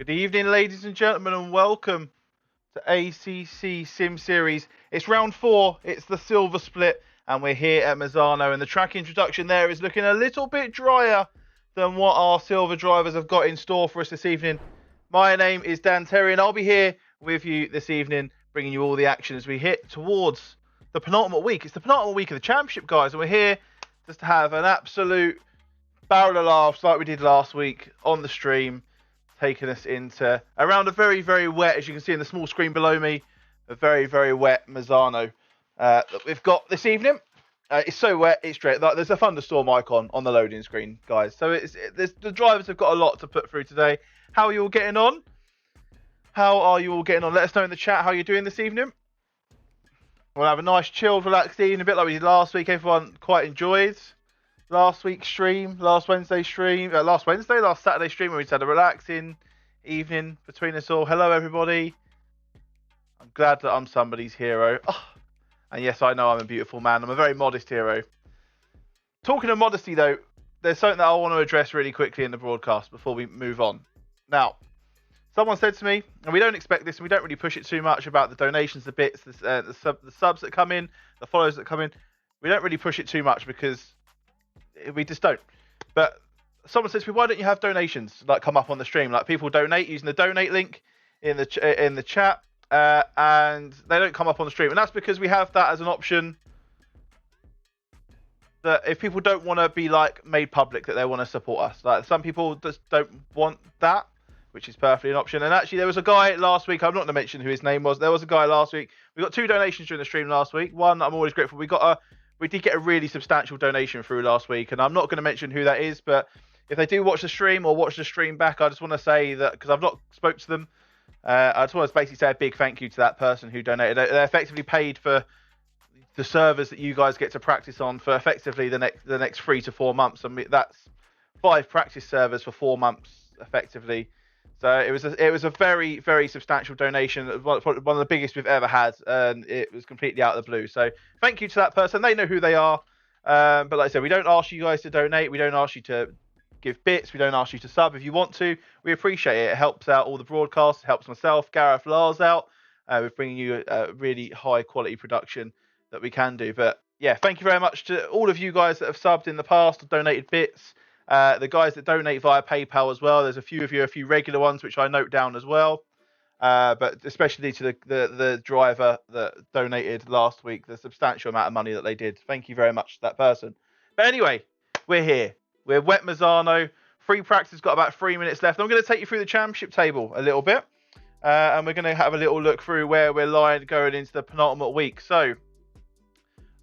Good evening, ladies and gentlemen, and welcome to ACCSimSeries. It's round 4, it's the silver split, and we're here at Misano, and the track introduction there is looking a little bit drier than what our silver drivers have got in store for us this evening. My name is Dan Terry, and I'll be here with you this evening, bringing you all the action as we hit towards the penultimate week. It's the penultimate week of the championship, guys, and we're here just to have an absolute barrel of laughs like we did last week on the stream, taking us into around a very, very wet, as you can see in the small screen below me, a very, very wet Misano that we've got this evening. It's so wet, it's straight. There's a thunderstorm icon on the loading screen, guys. So the drivers have got a lot to put through today. How are you all getting on? Let us know in the chat how you're doing this evening. We'll have a nice, chilled, relaxed evening, a bit like we did last week. Everyone quite enjoyed last week's stream, last Saturday stream, when we just had a relaxing evening between us all. Hello, everybody. I'm glad that I'm somebody's hero. Oh, and yes, I know I'm a beautiful man. I'm a very modest hero. Talking of modesty, though, there's something that I want to address really quickly in the broadcast before we move on. Now, someone said to me, and we don't expect this, and we don't really push it too much about the donations, the bits, the subs that come in, the follows that come in. We don't really push it too much because we just don't. But someone says to me, why don't you have donations like come up on the stream? Like people donate using the donate link in the chat, and they don't come up on the stream. And that's because we have that as an option. That if people don't want to be like made public that they want to support us, like some people just don't want that, which is perfectly an option. And actually, there was a guy last week. I'm not going to mention who his name was. There was a guy last week. We got 2 donations during the stream last week. One, I'm always grateful. We did get a really substantial donation through last week, and I'm not going to mention who that is, but if they do watch the stream or watch the stream back, I just want to say that, because I've not spoke to them, I just want to basically say a big thank you to that person who donated. They effectively paid for the servers that you guys get to practice on for effectively the next 3 to 4 months. I mean, that's 5 practice servers for 4 months, effectively. So it was a very, very substantial donation, one of the biggest we've ever had, and it was completely out of the blue. So thank you to that person. They know who they are. But like I said, we don't ask you guys to donate. We don't ask you to give bits. We don't ask you to sub. If you want to, we appreciate it. It helps out all the broadcasts. It helps myself, Gareth, Lars out with bringing you a really high quality production that we can do. But yeah, thank you very much to all of you guys that have subbed in the past or donated bits. The guys that donate via PayPal as well. There's a few of you, a few regular ones, which I note down as well. But especially to the driver that donated last week, the substantial amount of money that they did. Thank you very much to that person. But anyway, we're here. We're wet Misano. Free practice got about 3 minutes left. I'm going to take you through the championship table a little bit. And we're going to have a little look through where we're lying going into the penultimate week. So I'm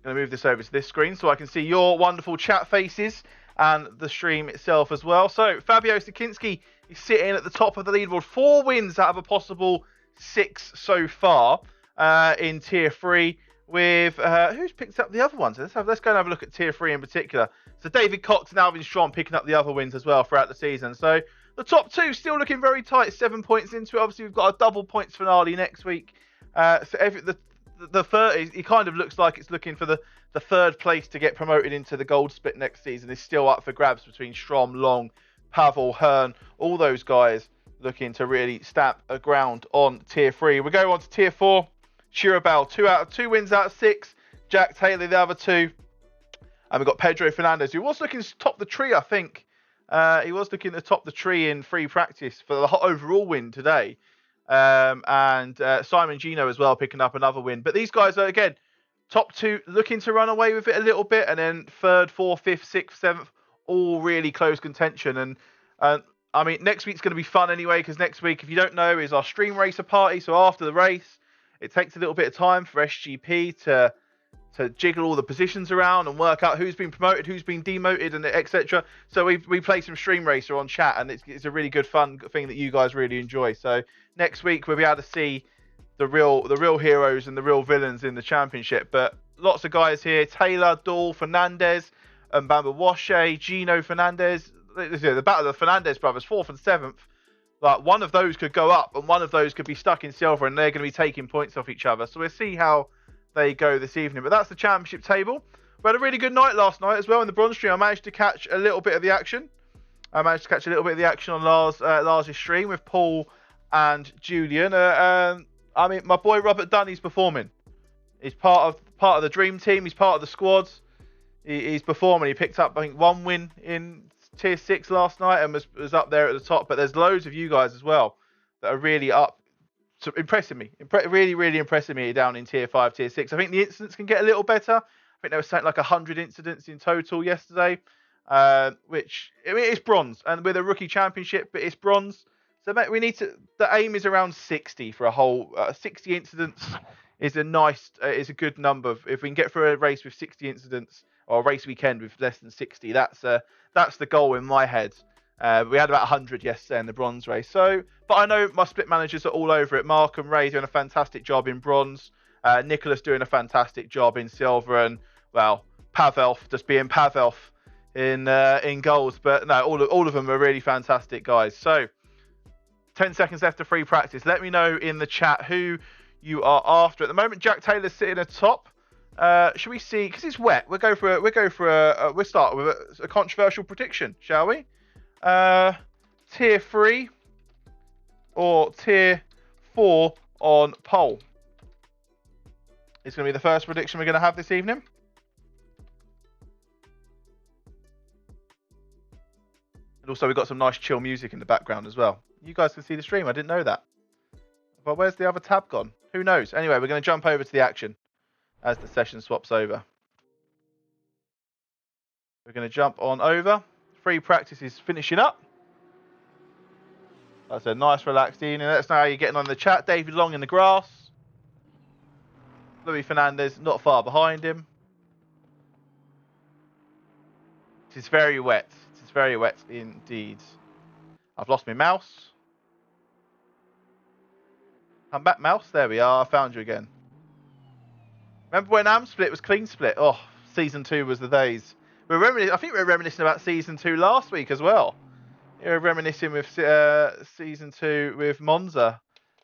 going to move this over to this screen so I can see your wonderful chat faces and the stream itself as well. So Fabio Sakinski is sitting at the top of the leaderboard. 4 wins out of a possible 6 so far in Tier 3. With who's picked up the other ones? Let's go and have a look at Tier 3 in particular. So David Cox and Alvin Strong picking up the other wins as well throughout the season. So the top 2 still looking very tight. 7 points into it. Obviously, we've got a double points finale next week. The third, it kind of looks like it's looking for the 3rd place to get promoted into the gold split next season is still up for grabs between Strom, Long, Pavel, Hearn, all those guys looking to really stamp a ground on Tier 3. We go on to Tier 4. Shirabal, 2 wins out of 6. Jack Taylor, the other 2. And we've got Pedro Fernandez, who was looking to top the tree, I think. He was looking to top the tree in free practice for the overall win today. And Simon Gino as well picking up another win. But these guys are, again, top 2 looking to run away with it a little bit. And then 3rd, 4th, 5th, 6th, 7th, all really close contention. And I mean, next week's going to be fun anyway, because next week, if you don't know, is our Stream Racer party. So after the race, it takes a little bit of time for SGP to jiggle all the positions around and work out who's been promoted, who's been demoted, and etc. So we play some Stream Racer on chat, and it's a really good fun thing that you guys really enjoy. So next week we'll be able to see the real heroes and the real villains in the championship. But lots of guys here: Taylor, Dahl, Fernandez, and Bamba Washe, Gino Fernandez. The battle of the Fernandez brothers, 4th and 7th. Like one of those could go up, and one of those could be stuck in silver, and they're going to be taking points off each other. So we'll see how they go this evening. But that's the championship table. We had a really good night last night as well in the bronze stream. I managed to catch a little bit of the action. I managed to catch a little bit of the action on Lars' stream with Paul and Julian. I mean, my boy Robert Dunn, he's performing. He's part of the dream team. He's part of the squad. He's performing. He picked up, I think, 1 win in Tier 6 last night and was up there at the top. But there's loads of you guys as well that are really up, so impressing me. Really, really impressing me down in Tier 5, Tier 6. I think the incidents can get a little better. I think there was something like 100 incidents in total yesterday, which, I mean, it's bronze. And with a rookie championship, but it's bronze. So mate, we need to, the aim is around 60 for a whole, 60 incidents is a good number. If we can get through a race with 60 incidents, or a race weekend with less than 60, that's the goal in my head. We had about 100 yesterday in the bronze race. So, but I know my split managers are all over it. Mark and Ray doing a fantastic job in bronze. Nicholas doing a fantastic job in silver, and well, Pavel just being Pavel in goals. But no, all of them are really fantastic guys. So, 10 seconds left of free practice. Let me know in the chat who you are after. At the moment, Jack Taylor's sitting atop. Should we see? Because it's wet. We'll start with a controversial prediction, shall we? Tier 3 or Tier 4 on pole. It's going to be the first prediction we're going to have this evening. And also, we've got some nice chill music in the background as well. You guys can see the stream. I didn't know that. But where's the other tab gone? Who knows? Anyway, we're going to jump over to the action as the session swaps over. We're going to jump on over. Free practice is finishing up. That's a nice relaxed evening. Let us know how you're getting on in the chat. David Long in the grass. Louis Fernandez not far behind him. It is very wet. It is very wet indeed. I've lost my mouse. Come back, mouse. There we are. I found you again. Remember when Split was clean split? Oh, season 2 was the days. I think we were reminiscing about season 2 last week as well. We were reminiscing with season 2 with Monza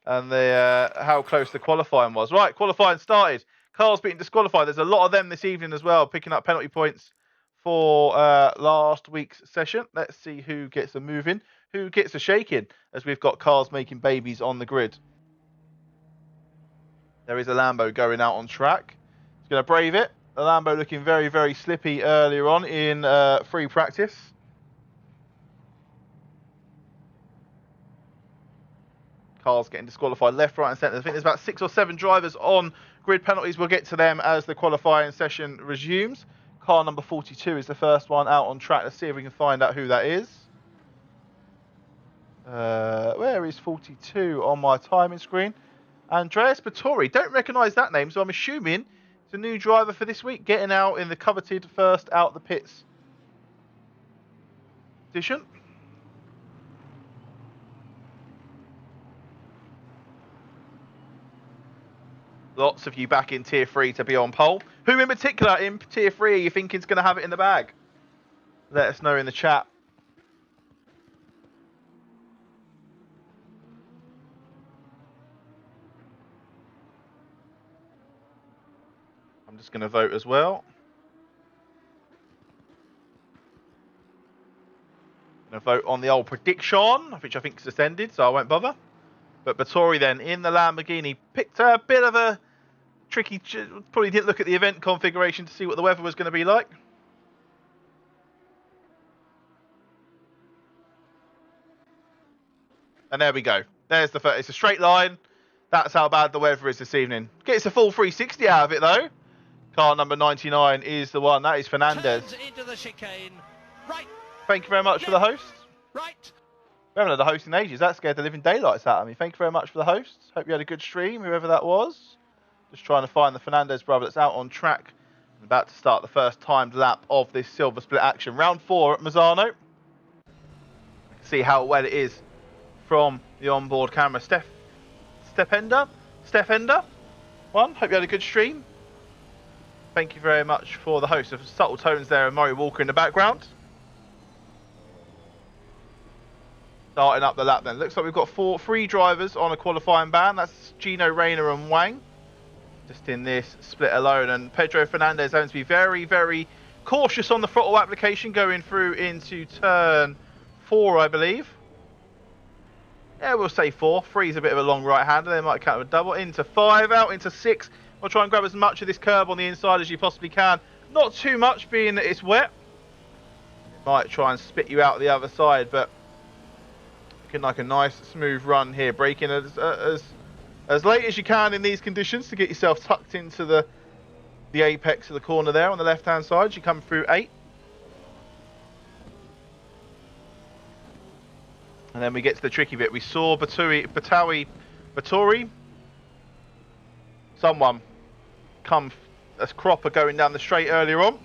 and how close the qualifying was. Right, qualifying started. Carl's being disqualified. There's a lot of them this evening as well, picking up penalty points for last week's session. Let's see who gets a moving, who gets a shaking, as we've got cars making babies on the grid. There is a Lambo going out on track. It's going to brave it. The Lambo looking very, very slippy earlier on in free practice. Cars getting disqualified left, right and centre. I think there's about 6 or 7 drivers on grid penalties. We'll get to them as the qualifying session resumes. Car number 42 is the first one out on track. Let's see if we can find out who that is. Where is 42 on my timing screen? Andreas Bottori. Don't recognise that name, so I'm assuming it's a new driver for this week, getting out in the coveted first out the pits position. Lots of you back in Tier 3 to be on pole. Who in particular in Tier 3 are you thinking is going to have it in the bag? Let us know in the chat. I'm just going to vote as well. I'm going to vote on the old prediction, which I think is ended, so I won't bother. But Bottori then in the Lamborghini picked a bit of a tricky, probably didn't look at the event configuration to see what the weather was going to be like. And there we go. There's the first. It's a straight line. That's how bad the weather is this evening. Gets a full 360 out of it though. Car number 99 is the one. That is Fernandez. Into the chicane. Right. Thank you very much for the host. Right. We haven't had a host in ages. That scared the living daylights out of me. Thank you very much for the host. Hope you had a good stream, whoever that was. Just trying to find the Fernandez brother that's out on track. And about to start the first timed lap of this silver split action. Round 4 at Misano. See how well it is from the onboard camera. Steph Ender. Hope you had a good stream. Thank you very much for the host. Of subtle tones there and Murray Walker in the background. Starting up the lap then. Looks like we've got 3 drivers on a qualifying ban. That's Gino Reyna and Wang. Just in this split alone. And Pedro Fernandez having to be very, very cautious on the throttle application going through into turn 4, I believe. Yeah, we'll say 4. 3 is a bit of a long right-hander. They might count with a double. Into 5, out into 6. We'll try and grab as much of this curb on the inside as you possibly can. Not too much, being that it's wet. It might try and spit you out the other side, but looking like a nice, smooth run here. Braking as late as you can in these conditions to get yourself tucked into the apex of the corner there on the left-hand side. You come through 8. And then we get to the tricky bit. We saw Batory, someone come as Cropper going down the straight earlier on.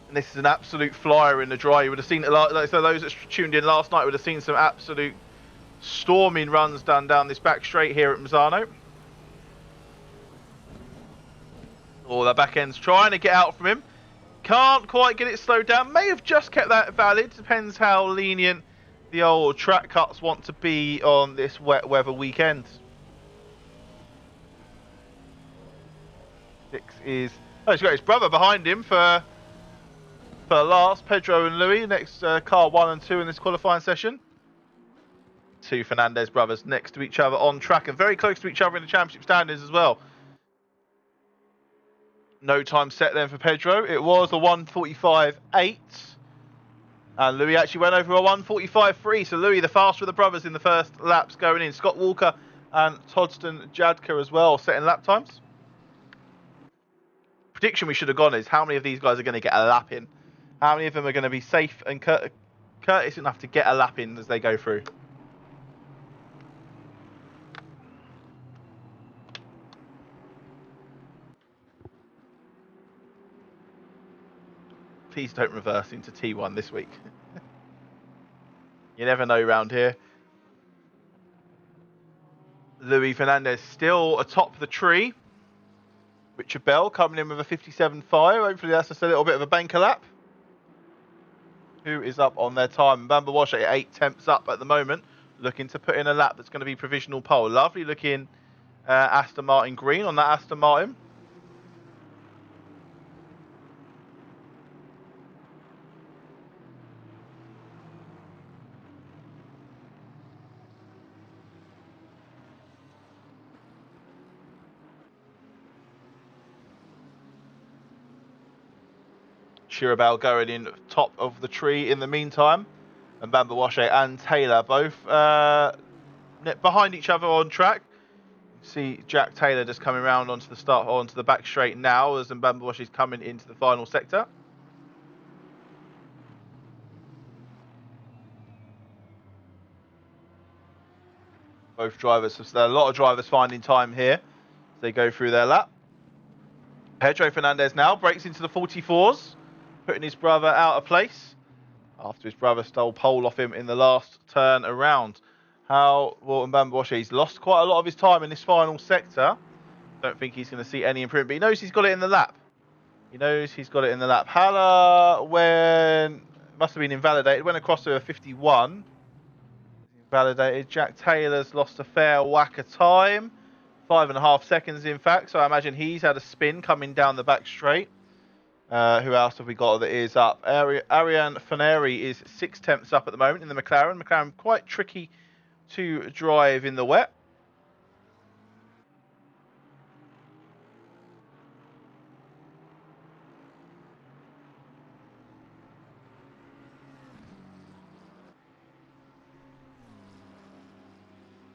And this is an absolute flyer in the dry. You would have seen it, like so those that tuned in last night would have seen some absolute storming runs down this back straight here at Misano. Oh, the back end's trying to get out from him. Can't quite get it slowed down. May have just kept that valid. Depends how lenient the old track cuts want to be on this wet weather weekend. 6 is... Oh, he's got his brother behind him for last. Pedro and Louis, next car 1 and 2 in this qualifying session. 2 Fernandez brothers next to each other on track and very close to each other in the championship standings as well. No time set then for Pedro. It was a 1:45.8. And Louis actually went over a 1:45.3. So Louis the faster of the brothers in the first laps going in. Scott Walker and Todston Jadka as well setting lap times. Prediction we should have gone is how many of these guys are going to get a lap in? How many of them are going to be safe and courteous enough to get a lap in as they go through? Please don't reverse into T1 this week. You never know around here. Louis Fernandez still atop the tree. Richard Bell coming in with a 57.5. Hopefully that's just a little bit of a banker lap. Who is up on their time? Bamba Wash at 8 tenths up at the moment. Looking to put in a lap that's going to be provisional pole. Lovely looking Aston Martin green on that Aston Martin. Shirabel going in top of the tree in the meantime. And Bamba Washe and Taylor both behind each other on track. See Jack Taylor just coming around onto the back straight now as Bamba Washe is coming into the final sector. Both drivers, so there are a lot of drivers finding time here as they go through their lap. Pedro Fernandez now breaks into the 44s. Putting his brother out of place after his brother stole pole off him in the last turn around. How Walton Bamboshe, he's lost quite a lot of his time in this final sector. Don't think he's going to see any improvement, but he knows he's got it in the lap. He knows he's got it in the lap. Haller, must have been invalidated, went across to a 51. Invalidated. Jack Taylor's lost a fair whack of time. 5.5 seconds, in fact. So I imagine he's had a spin coming down the back straight. Who else have we got that is up? Ariane Faneri is 6 tenths up at the moment in the McLaren. McLaren quite tricky to drive in the wet.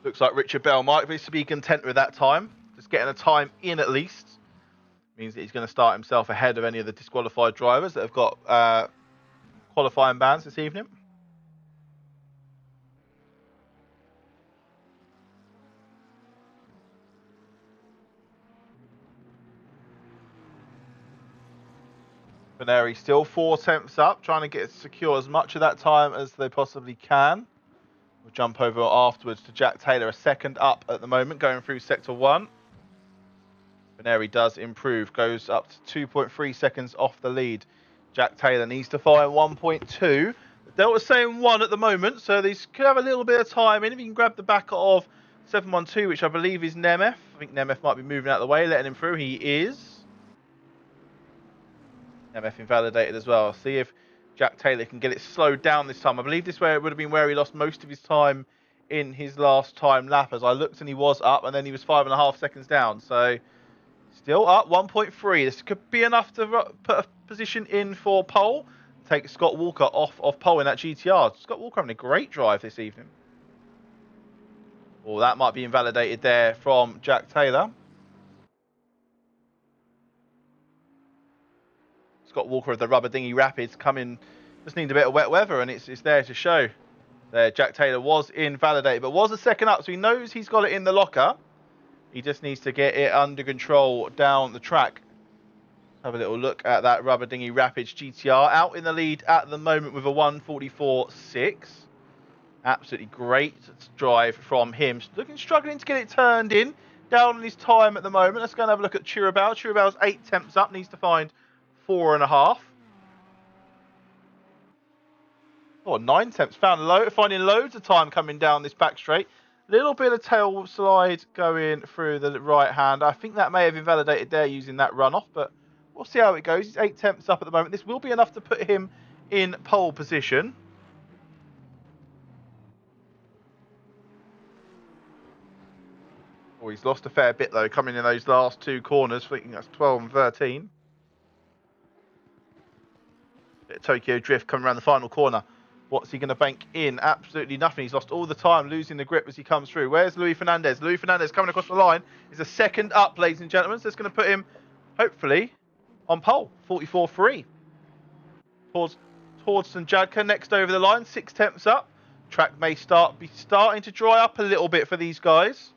Looks like Richard Bell might be content with that time. Just getting a time in at least. Means that he's going to start himself ahead of any of the disqualified drivers that have got qualifying bans this evening. Faneri still 4 tenths up, trying to secure as much of that time as they possibly can. We'll jump over afterwards to Jack Taylor, a second up at the moment, going through sector 1. Faneri does improve, goes up to 2.3 seconds off the lead. Jack Taylor needs to find 1.2. Delta's saying 1 at the moment, so these could have a little bit of time in. If you can grab the back of 712, which I believe is Nemeth. I think Nemeth might be moving out of the way, letting him through. He is. MF invalidated as well. See if Jack Taylor can get it slowed down this time. I believe this would have been where he lost most of his time in his last time lap. As I looked and he was up, and then he was 5.5 seconds down. So still up 1.3. This could be enough to put a position in for pole. Take Scott Walker off of pole in that GTR. Scott Walker having a great drive this evening. Well, that might be invalidated there from Jack Taylor. Scott Walker of the Rubber Dinghy Rapids coming, just need a bit of wet weather, and it's there to show. There, Jack Taylor was invalidated, but was a second up, so he knows he's got it in the locker. He just needs to get it under control down the track. Have a little look at that Rubber Dinghy Rapids GTR. Out in the lead at the moment with a 1:44.6. Absolutely great drive from him. Struggling to get it turned in. Down on his time at the moment. Let's go and have a look at Chirabao. Chirabao's 8 temps up. Needs to find 4.5. Oh, 9 temps. Finding loads of time coming down this back straight. Little bit of tail slide going through the right hand. I think that may have invalidated there using that runoff, but we'll see how it goes. He's 8 temps up at the moment. This will be enough to put him in pole position. Oh, he's lost a fair bit, though, coming in those last 2 corners. I think that's 12 and 13. Bit of Tokyo Drift coming around the final corner. What's he going to bank in? Absolutely nothing. He's lost all the time, losing the grip as he comes through. Where's Luis Fernandez? Luis Fernandez coming across the line. Is a second up, ladies and gentlemen. So that's going to put him, hopefully, on pole. 44.3. Towards St. Jadka next over the line. 6 temps up. Track may be starting to dry up a little bit for these guys.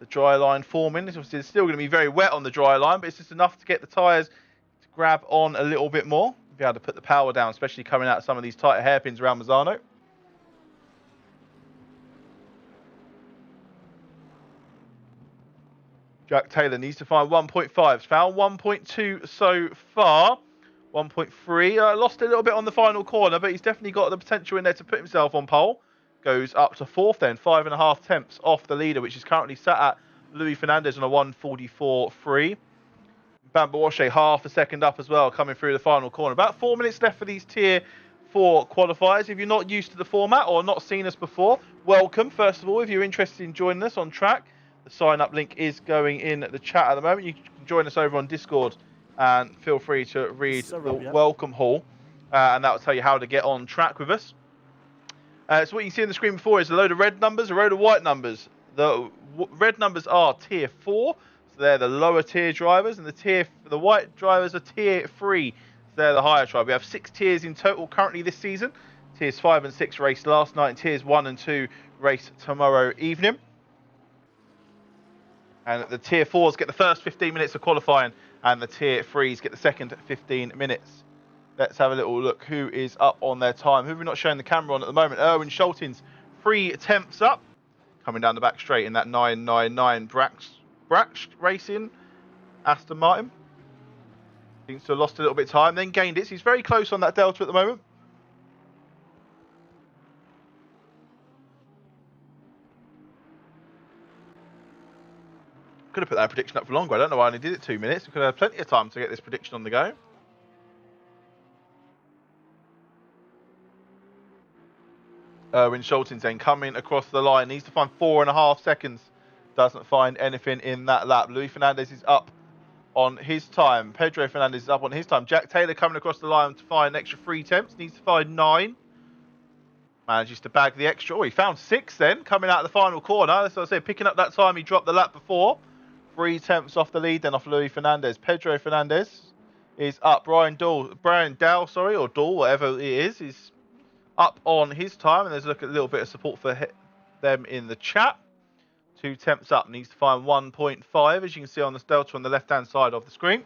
The dry line forming. It's obviously still going to be very wet on the dry line, but it's just enough to get the tyres to grab on a little bit more. Be able to put the power down, especially coming out of some of these tighter hairpins around Misano. Jack Taylor needs to find 1.5. Found 1.2 so far. 1.3. Lost a little bit on the final corner, but he's definitely got the potential in there to put himself on pole. Goes up to 4th then. 5.5 temps off the leader, which is currently sat at Luis Fernandez on a 1:44.3. Bamba Washe half a second up as well, coming through the final corner. About 4 minutes left for these Tier 4 qualifiers. If you're not used to the format or not seen us before, welcome. First of all, if you're interested in joining us on track, the sign-up link is going in the chat at the moment. You can join us over on Discord and feel free to read the welcome hall, and that will tell you how to get on track with us. So what you can see on the screen before is a load of red numbers, a load of white numbers. The red numbers are Tier 4. So they're the lower tier drivers, and the white drivers are Tier 3. So they're the higher tribe. We have 6 tiers in total currently this season. Tiers 5 and 6 raced last night, and Tiers 1 and 2 race tomorrow evening. And the Tier 4s get the first 15 minutes of qualifying, and the Tier 3s get the second 15 minutes. Let's have a little look who is up on their time. Who have we not showing the camera on at the moment? Erwin Schultins, 3 temps up. Coming down the back straight in that 999 Brax Racing Aston Martin. Seems to have lost a little bit of time, then gained it. So he's very close on that delta at the moment. Could have put that prediction up for longer. I don't know why I only did it 2 minutes. We could have plenty of time to get this prediction on the go. Erwin Schultins then coming across the line. Needs to find 4.5 seconds. Doesn't find anything in that lap. Luis Fernandez is up on his time. Pedro Fernandez is up on his time. Jack Taylor coming across the line to find an extra 3 temps. Needs to find 9. Manages to bag the extra. Oh, he found 6 then, coming out of the final corner. That's what I said, picking up that time he dropped the lap before. 3 temps off the lead then off Luis Fernandez. Pedro Fernandez is up. Brian Dow, or Doll, whatever it is up on his time. And there's a little bit of support for them in the chat. 2 temps up. Needs to find 1.5, as you can see on the delta on the left-hand side of the screen.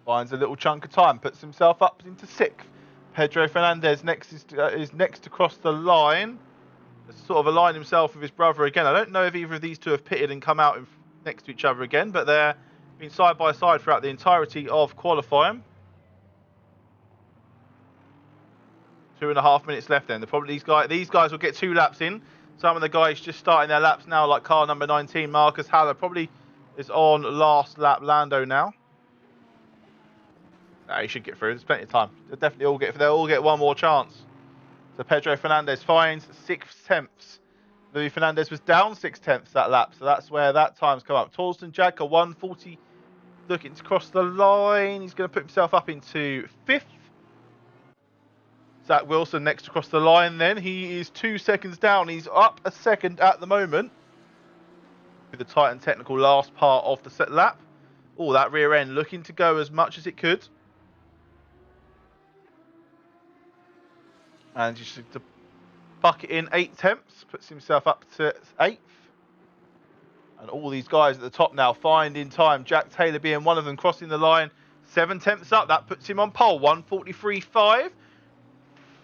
Finds a little chunk of time. Puts himself up into 6th. Pedro Fernandez is next to cross the line. Sort of aligned himself with his brother again. I don't know if either of these two have pitted and come out next to each other again, but they're been side by side throughout the entirety of qualifying. 2.5 minutes left then. These guys will get 2 laps in. Some of the guys just starting their laps now, like car number 19, Marcus Haller, probably is on last lap Lando now. No, he should get through. There's plenty of time. They'll all get one more chance. So Pedro Fernandez finds 6/10. Louis Fernandez was down 6/10 that lap, so that's where that time's come up. Torsten Jagger 140 looking to cross the line. He's going to put himself up into 5th. Zach Wilson next across the line then. He is 2 seconds down. He's up a second at the moment. With the tight and technical last part of the set lap. Oh, that rear end looking to go as much as it could. And just to bucket in 8/10, puts himself up to 8th. And all these guys at the top now finding time. Jack Taylor being one of them, crossing the line. 7/10 up, that puts him on pole. 1:43.5.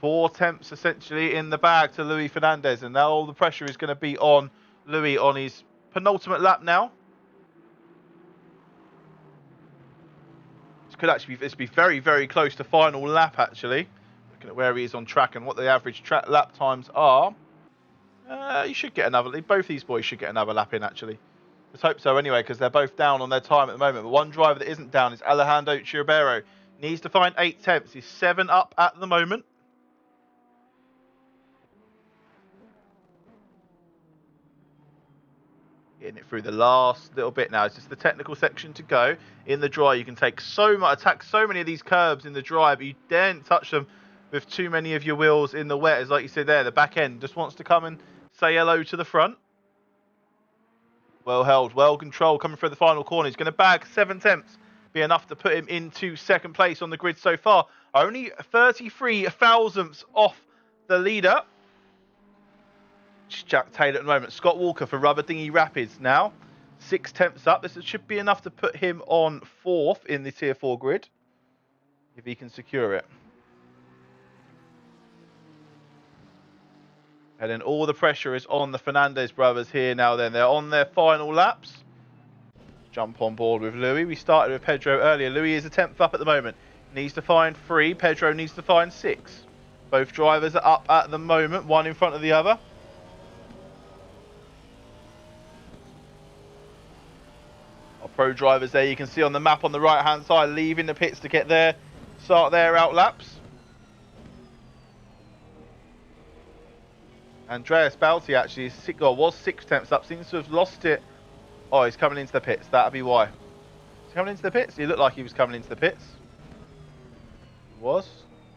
4/10 essentially in the bag to Louis Fernandez. And now all the pressure is going to be on Louis on his penultimate lap now. This could actually be very, very close to final lap actually. Looking at where he is on track and what the average track lap times are. You should get another. Both these boys should get another lap in actually. Let's hope so anyway, because they're both down on their time at the moment. But one driver that isn't down is Alejandro Chiribero. Needs to find 8/10. He's 7 up at the moment. Getting it through the last little bit now. It's just the technical section to go. In the dry, you can take attack so many of these curbs in the dry, but you daren't touch them with too many of your wheels in the wet. As like you said there, the back end just wants to come and say hello to the front. Well held, well controlled, coming through the final corner. He's going to bag 7/10. Be enough to put him into second place on the grid so far. Only 33 thousandths off the leader. Jack Taylor at the moment. Scott Walker for Rubber Dinghy Rapids now. 6/10 up. This should be enough to put him on 4th in the Tier 4 grid. If he can secure it. And then all the pressure is on the Fernandez brothers here now then. They're on their final laps. Jump on board with Louis. We started with Pedro earlier. Louis is a 10th up at the moment. Needs to find 3. Pedro needs to find 6. Both drivers are up at the moment. One in front of the other. Our pro drivers there, you can see on the map on the right hand side, leaving the pits to get their start their out laps. Andreas Balti actually was 6/10 up, seems to have lost it. Oh, he's coming into the pits, that'll be why. Is he coming into the pits? He looked like he was coming into the pits. He was.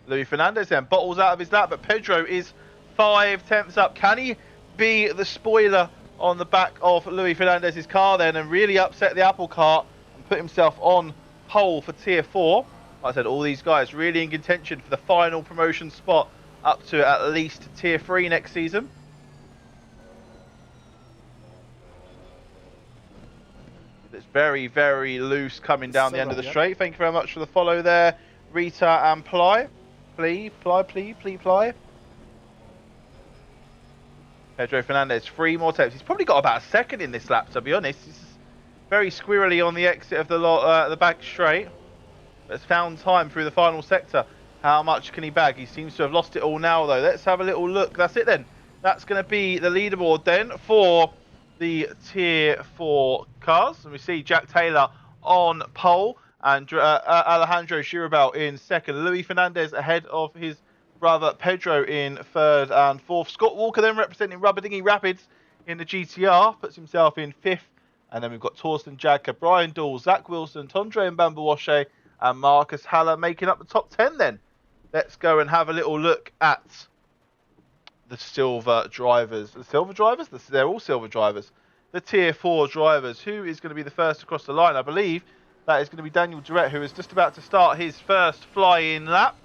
Louis Fernandez then bottles out of his lap, but Pedro is 5/10 up. Can he be the spoiler on the back of Louis Fernandez's car then and really upset the apple cart and put himself on pole for Tier 4? Like I said, all these guys really in contention for the final promotion spot up to at least Tier 3 next season. It's very, very loose coming down the end of the straight. Thank you very much for the follow there, Rita and Ply. Ply. Pedro Fernandez, 3 more attempts. He's probably got about a second in this lap, to be honest. He's very squirrely on the exit of the back straight. But has found time through the final sector. How much can he bag? He seems to have lost it all now, though. Let's have a little look. That's it then. That's going to be the leaderboard then for the Tier 4 cars. And we see Jack Taylor on pole and Alejandro Chiribel in second. Louis Fernandez ahead of his brother Pedro in 3rd and 4th. Scott Walker then representing Rubber Dinghy Rapids in the GTR, puts himself in 5th. And then we've got Torsten Jagger, Brian Dool, Zach Wilson, Tondre Mbambawache and Marcus Haller making up the top 10 then. Let's go and have a little look at the silver drivers. The silver drivers? They're all silver drivers. The Tier 4 drivers. Who is going to be the first across the line? I believe that is going to be Daniel Durrett, who is just about to start his first fly-in lap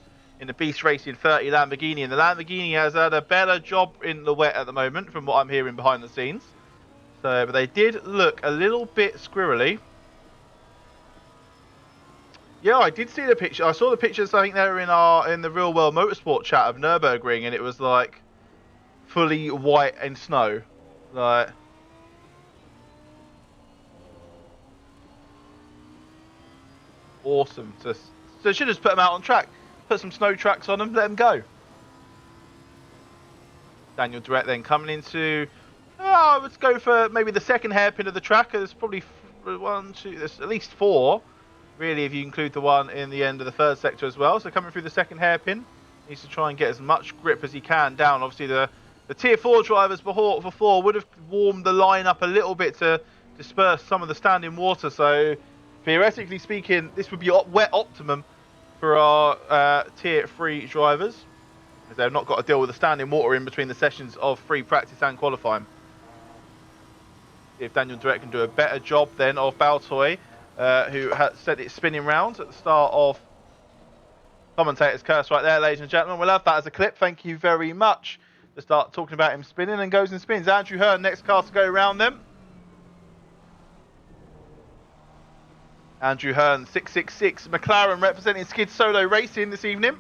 in the Beast Racing 30 Lamborghini. And the Lamborghini has had a better job in the wet at the moment, from what I'm hearing behind the scenes. So, but they did look a little bit squirrely. Yeah, I did see the picture. I saw the pictures. I think they were in the Real World Motorsport chat of Nürburgring, and it was like fully white and snow. Like, awesome. So they should just put them out on track. Put some snow tracks on them. Let them go. Daniel Durrett then coming into. Oh, let's go for maybe the second hairpin of the track. There's probably one, two, there's at least 4, really, if you include the one in the end of the third sector as well. So coming through the second hairpin, needs to try and get as much grip as he can down. Obviously, the tier 4 drivers before would have warmed the line up a little bit to disperse some of the standing water. So theoretically speaking, this would be wet optimum for our tier 3 drivers, as they've not got to deal with the standing water in between the sessions of free practice and qualifying. If Daniel Direct can do a better job then of Baltoy, who had sent it spinning round at the start of commentator's curse right there, ladies and gentlemen. We'll have that as a clip. Thank you very much. To start talking about him spinning, and goes and spins. Andrew Hearn, next car to go around them. Andrew Hearn, 666 McLaren, representing Skid Solo Racing this evening.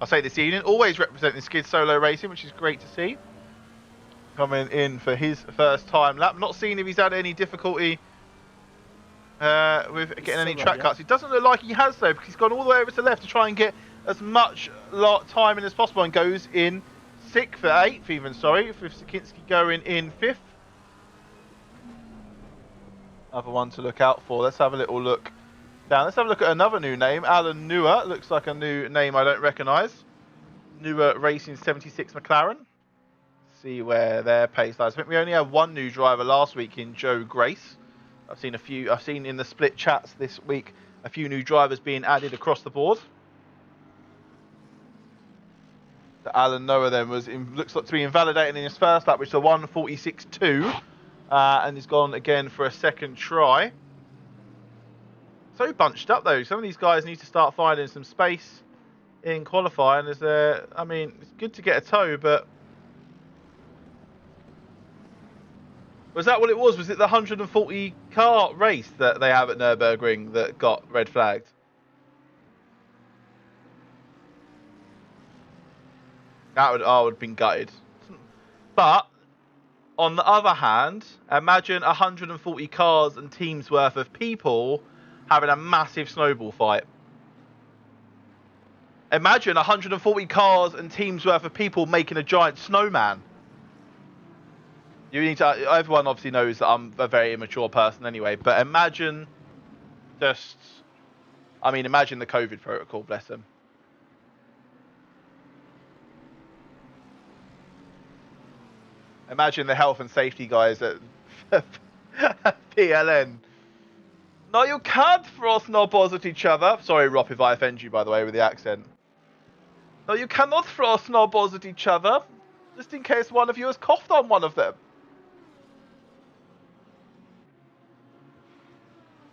I say this evening, always representing Skid Solo Racing, which is great to see. Coming in for his first time lap. Not seeing if he's had any difficulty with getting any track cuts. It doesn't look like he has, though, because he's gone all the way over to the left to try and get as much time in as possible, and goes in 8th even, sorry, with Sakinski going in 5th. Another one to look out for. Let's have a little look down. Let's have a look at another new name. Alan Newer. Looks like a new name I don't recognise. Newer Racing 76 McLaren. See where their pace lies. I think we only had one new driver last week in Joe Grace. I've seen in the split chats this week a few new drivers being added across the board. Alan Noah then looks like to be invalidated in his first lap, which is a 1:46.2, and he's gone again for a second try. So bunched up though. Some of these guys need to start finding some space in qualifying. I mean, it's good to get a tow, but was that what it was? Was it the 140 car race that they have at Nürburgring that got red flagged? I would have been gutted. But on the other hand, imagine 140 cars and teams worth of people having a massive snowball fight. Imagine 140 cars and teams worth of people making a giant snowman. Everyone obviously knows that I'm a very immature person anyway, but imagine the COVID protocol, bless them. Imagine the health and safety guys at PLN. No, you can't throw snowballs at each other. Sorry, Rob, if I offend you, by the way, with the accent. No, you cannot throw snowballs at each other, just in case one of you has coughed on one of them.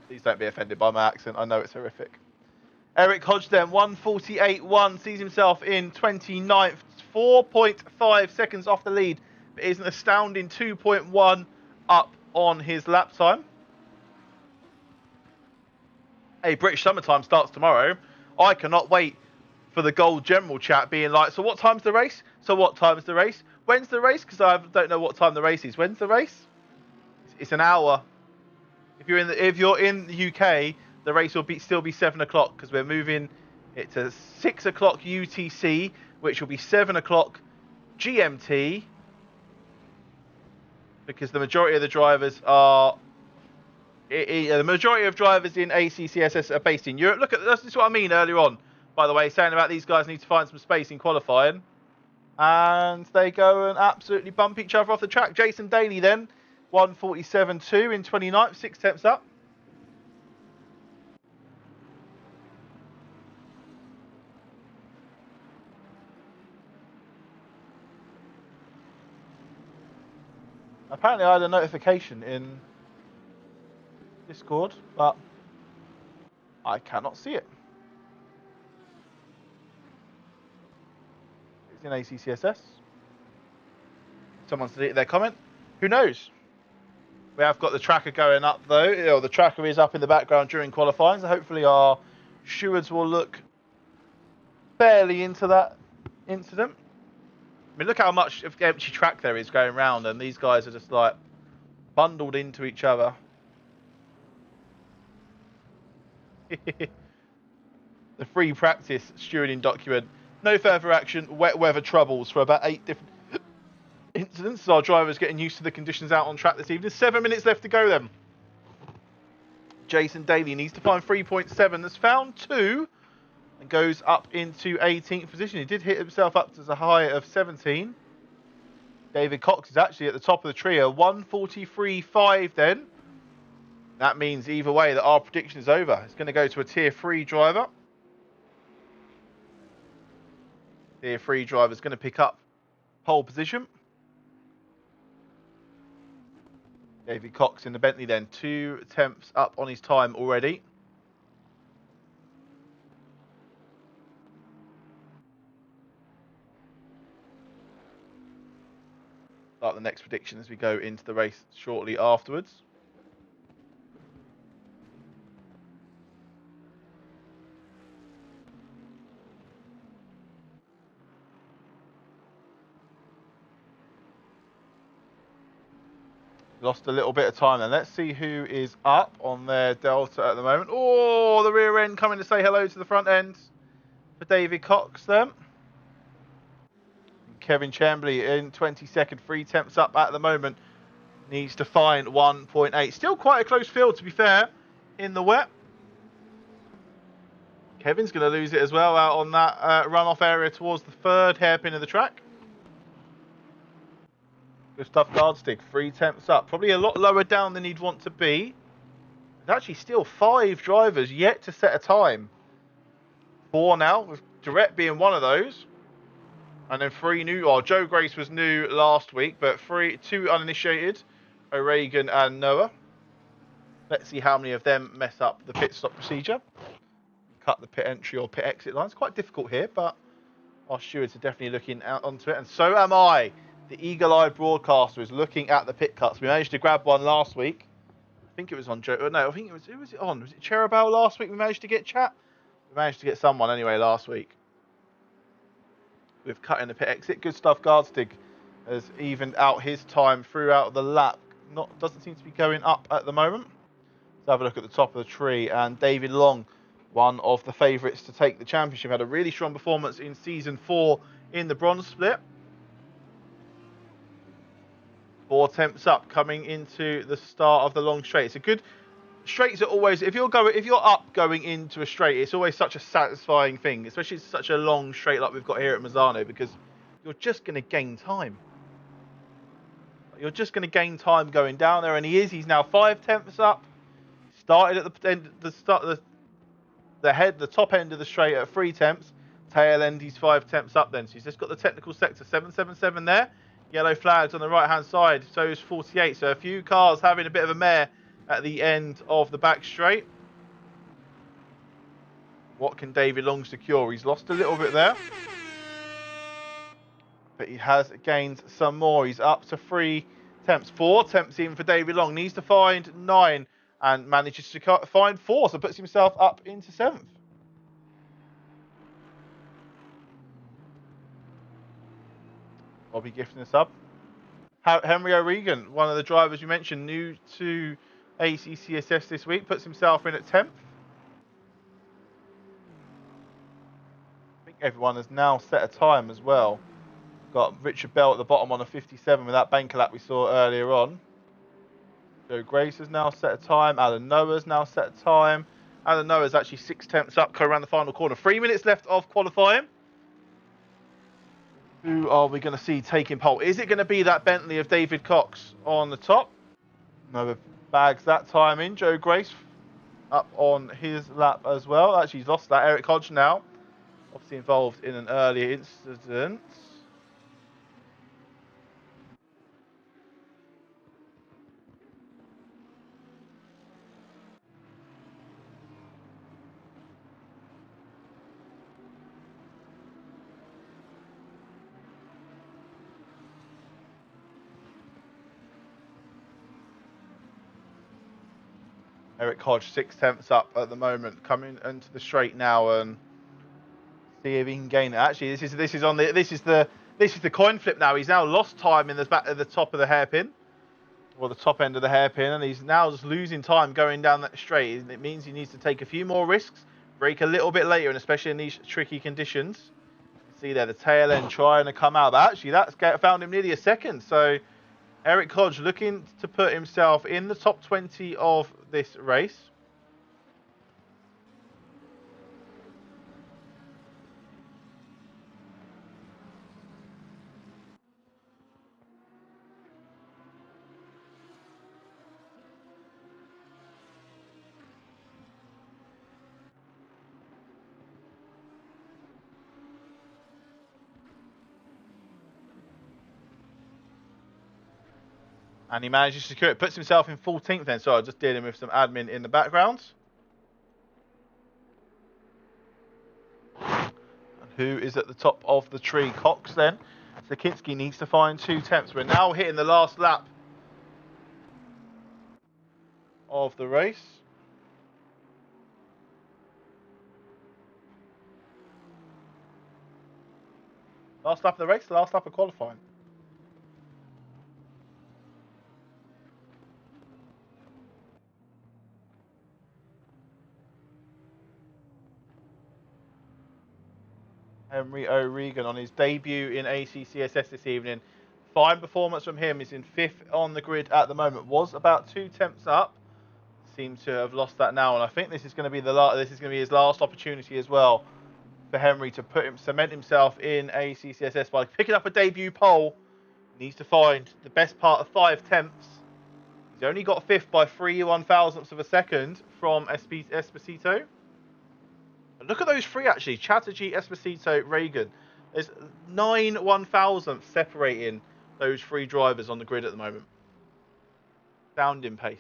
Please don't be offended by my accent. I know it's horrific. Eric Hodgden, 1:48.1, sees himself in 29th, 4.5 seconds off the lead. But is an astounding 2.1 up on his lap time. Hey, British Summertime starts tomorrow. I cannot wait for the Gold General chat being like, so what time's the race? So what time's the race? When's the race? Because I don't know what time the race is. When's the race? It's an hour. If you're in the UK, the race will still be 7 o'clock, because we're moving it to 6 o'clock UTC, which will be 7 o'clock GMT. Because the majority of the drivers are, the majority of drivers in ACCSS are based in Europe. Look, this is what I mean earlier on, by the way, saying about these guys need to find some space in qualifying, and they go and absolutely bump each other off the track. Jason Daly then, 1:47.2 in 29th, 6 tenths up. Apparently I had a notification in Discord, but I cannot see it. It's in ACCSS. Someone's deleted their comment. Who knows? We have got the tracker going up though. The tracker is up in the background during qualifying, so hopefully our stewards will look fairly into that incident. I mean, look how much of empty track there is going round, and these guys are just like bundled into each other. The free practice stewarding document. No further action, wet weather troubles for about 8 different incidents. Our drivers getting used to the conditions out on track this evening. 7 minutes left to go then. Jason Daly needs to find 3.7. That's found 2 and goes up into 18th position. He did hit himself up to a high of 17. David Cox is actually at the top of the tree, a 1:43.5 then. That means either way that our prediction is over. It's going to go to a Tier 3 driver. Tier 3 driver is going to pick up pole position. David Cox in the Bentley then, 2 tenths up on his time already. Start the next prediction as we go into the race shortly afterwards. Lost a little bit of time then. Let's see who is up on their Delta at the moment. Oh, the rear end coming to say hello to the front end for David Cox then. Kevin Chambly in 22nd, 3 tenths up at the moment. Needs to find 1.8. Still quite a close field, to be fair, in the wet. Kevin's going to lose it as well out on that runoff area towards the 3rd hairpin of the track. Good stuff, Guardstick. 3 tenths up. Probably a lot lower down than he'd want to be. There's actually still 5 drivers yet to set a time. 4 now, with Direct being one of those. And then 3 new. Oh, Joe Grace was new last week, but 2 uninitiated. O'Regan and Noah. Let's see how many of them mess up the pit stop procedure. Cut the pit entry or pit exit line. It's quite difficult here, but our stewards are definitely looking out onto it. And so am I. The eagle-eyed broadcaster is looking at the pit cuts. We managed to grab one last week. I think it was on Joe. No, I think it was. Who was it on? Was it Cherubel last week? We managed to get chat. We managed to get someone anyway last week. With cutting the pit exit. Good stuff. Guardstig has evened out his time throughout the lap. Doesn't seem to be going up at the moment. Let's have a look at the top of the tree. And David Long, one of the favourites to take the championship, had a really strong performance in season 4 in the bronze split. 4 tenths up coming into the start of the long straight. It's a good straights are always, if you're up going into a straight, it's always such a satisfying thing, especially it's such a long straight like we've got here at Misano, because you're just going to gain time. You're just going to gain time going down there, and he's now 5 tenths up. Started at the end, the top end of the straight at 3 tenths. Tail end, he's 5 tenths up then. So he's just got the technical sector 777 there. Yellow flags on the right hand side. So is 48. So a few cars having a bit of a mare at the end of the back straight. What can David Long secure? He's lost a little bit there, but he has gained some more. He's up to 3 tenths. 4 tenths even for David Long. Needs to find 9 and manages to find 4. So puts himself up into 7th. Bobby gifting a sub. Henry O'Regan, one of the drivers you mentioned, new to ACCSS this week, puts himself in at 10th. I think everyone has now set a time as well. Got Richard Bell at the bottom on a 57 with that banker lap we saw earlier on. Joe Grace has now set a time. Alan Noah's now set a time. Alan Noah's actually 6 tenths up, go around the final corner. 3 minutes left of qualifying. Who are we going to see taking pole? Is it going to be that Bentley of David Cox on the top? Noah bags that time in. Joe Grace up on his lap as well. Actually, he's lost that. Eric Hodge now, obviously involved in an earlier incident. Eric Hodge 6 tenths up at the moment, coming into the straight now and see if he can gain it. Actually, this is the coin flip now. He's now lost time in the back at the top of the hairpin, or the top end of the hairpin, and he's now just losing time going down that straight. It means he needs to take a few more risks, brake a little bit later, and especially in these tricky conditions. See there, the tail end trying to come out. But actually, that's found him nearly a second. So Eric Hodge looking to put himself in the top 20 of this race. And he manages to secure it. Puts himself in 14th then. So I'm just dealing with some admin in the background. And who is at the top of the tree? Cox then. Sakinski needs to find 2 tenths. We're now hitting the last lap of the race. Last lap of the race, last lap of qualifying. Henry O'Regan on his debut in ACCSS this evening. Fine performance from him. He's in 5th on the grid at the moment. Was about 2 tenths up. Seems to have lost that now, and I think this is going to be his last opportunity as well for Henry to cement himself in ACCSS by picking up a debut pole. He needs to find the best part of 5 tenths. He's only got 5th by 3 1,000ths of a second from Esposito. But look at those 3 actually. Chatterjee, Esposito, Reagan. There's 9 1,000ths separating those 3 drivers on the grid at the moment. Astounding pace.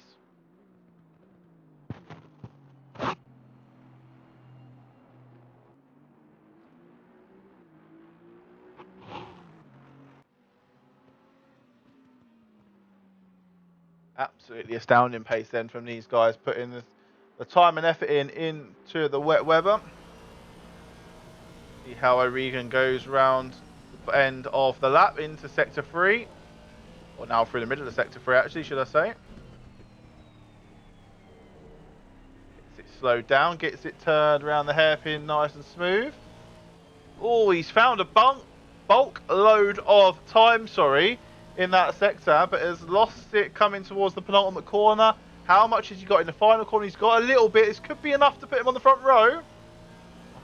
Absolutely astounding pace then from these guys, putting the time and effort into the wet weather. See how O'Regan goes round the end of the lap into sector 3. Or now through the middle of sector 3 actually, should I say. Gets it slowed down, gets it turned around the hairpin nice and smooth. Oh, he's found a bulk load of time, in that sector, but has lost it coming towards the penultimate corner. How much has he got in the final corner? He's got a little bit. This could be enough to put him on the front row.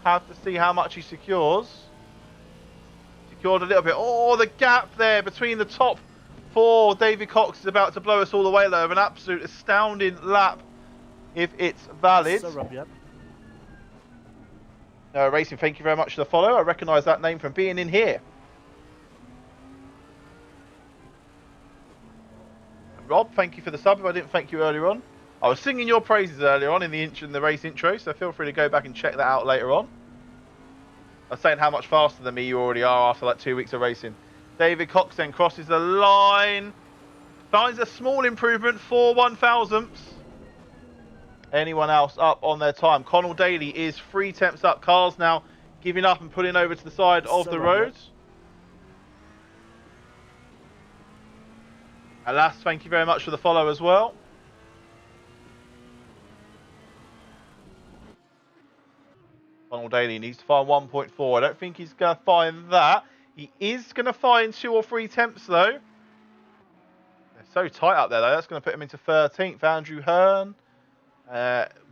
I'll have to see how much he secures. Secured a little bit. Oh, the gap there between the top 4. David Cox is about to blow us all away though. An absolute astounding lap if it's valid. Racing, thank you very much for the follow. I recognise that name from being in here. Rob, thank you for the sub if I didn't thank you earlier on. I was singing your praises earlier on in the race intro, so feel free to go back and check that out later on. I was saying how much faster than me you already are after like 2 weeks of racing. David Cox then crosses the line. Finds a small improvement, 4 1,000ths. Anyone else up on their time? Connell Daly is 3 tenths up. Carl's now giving up and pulling over to the side of the road. Alas, thank you very much for the follow as well. Connell Daly needs to find 1.4. I don't think he's going to find that. He is going to find 2 or 3 tenths though. They're so tight up there though. That's going to put him into 13th. Andrew Hearn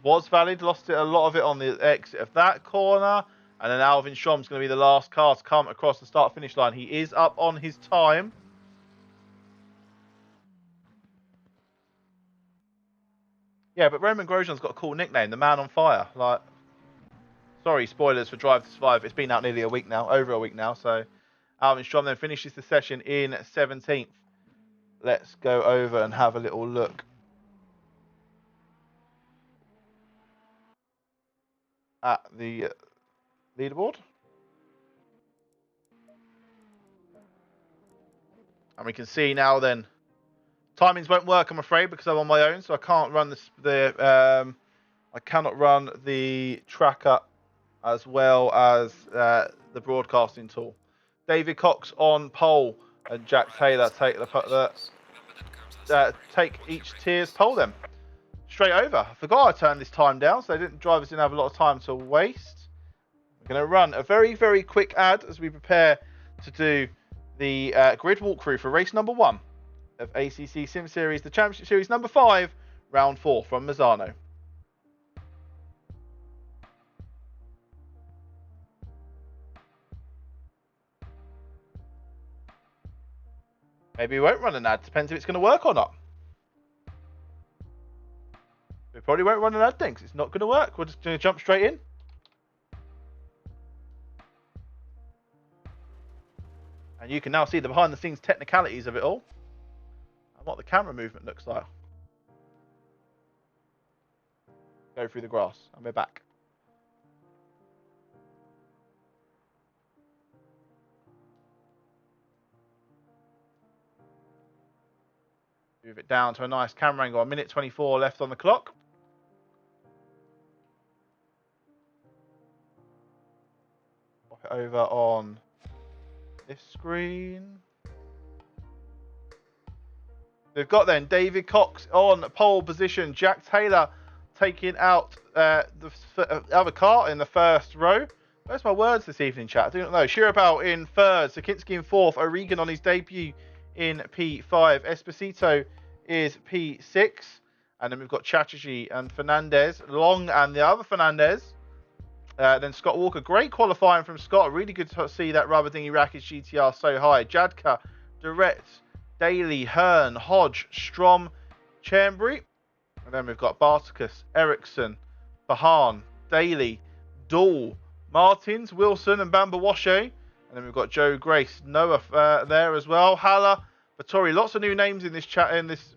was valid. Lost it a lot of it on the exit of that corner. And then Alvin Strom's going to be the last car to come across the start-finish line. He is up on his time. Yeah, but Roman Grosjean's got a cool nickname, the Man on Fire. Like, sorry, spoilers for Drive to Survive. It's been out nearly a week now, over a week now. So Alvin Strom then finishes the session in 17th. Let's go over and have a little look at the leaderboard. And we can see now then, timings won't work, I'm afraid, because I'm on my own, so I can't run I cannot run the tracker as well as the broadcasting tool. David Cox on pole and Jack Taylor take each tier's pole then. Straight over. I forgot I turned this time down, so drivers didn't have a lot of time to waste. We're going to run a very, very quick ad as we prepare to do the grid walkthrough for race number 1 of ACCSimSeries, the Championship Series number 5, round 4 from Misano. Maybe we won't run an ad. Depends if it's going to work or not. We probably won't run an ad then, because it's not going to work. We're just going to jump straight in. And you can now see the behind-the-scenes technicalities of it all. and what the camera movement looks like. Go through the grass, and we're back. Move it down to a nice camera angle. 1:24 left on the clock. Pop it over on this screen. They've got then David Cox on pole position. Jack Taylor taking out the other car in the first row. Where's my words this evening, chat? I do not know. Shirabal in third. Sakinski in fourth. O'Regan on his debut in P5. Esposito is P6. And then we've got Chatterjee and Fernandez. Long and the other Fernandez. Then Scott Walker. Great qualifying from Scott. Really good to see that rubber dinghy Rackage GTR so high. Jadka, Direct, Daly, Hearn, Hodge, Strom, Chambry. And then we've got Barticus, Ericsson, Bahan, Daly, Dahl, Martins, Wilson and Bambawashe. And then we've got Joe Grace, Noah there as well. Haller, Vittori. Lots of new names in this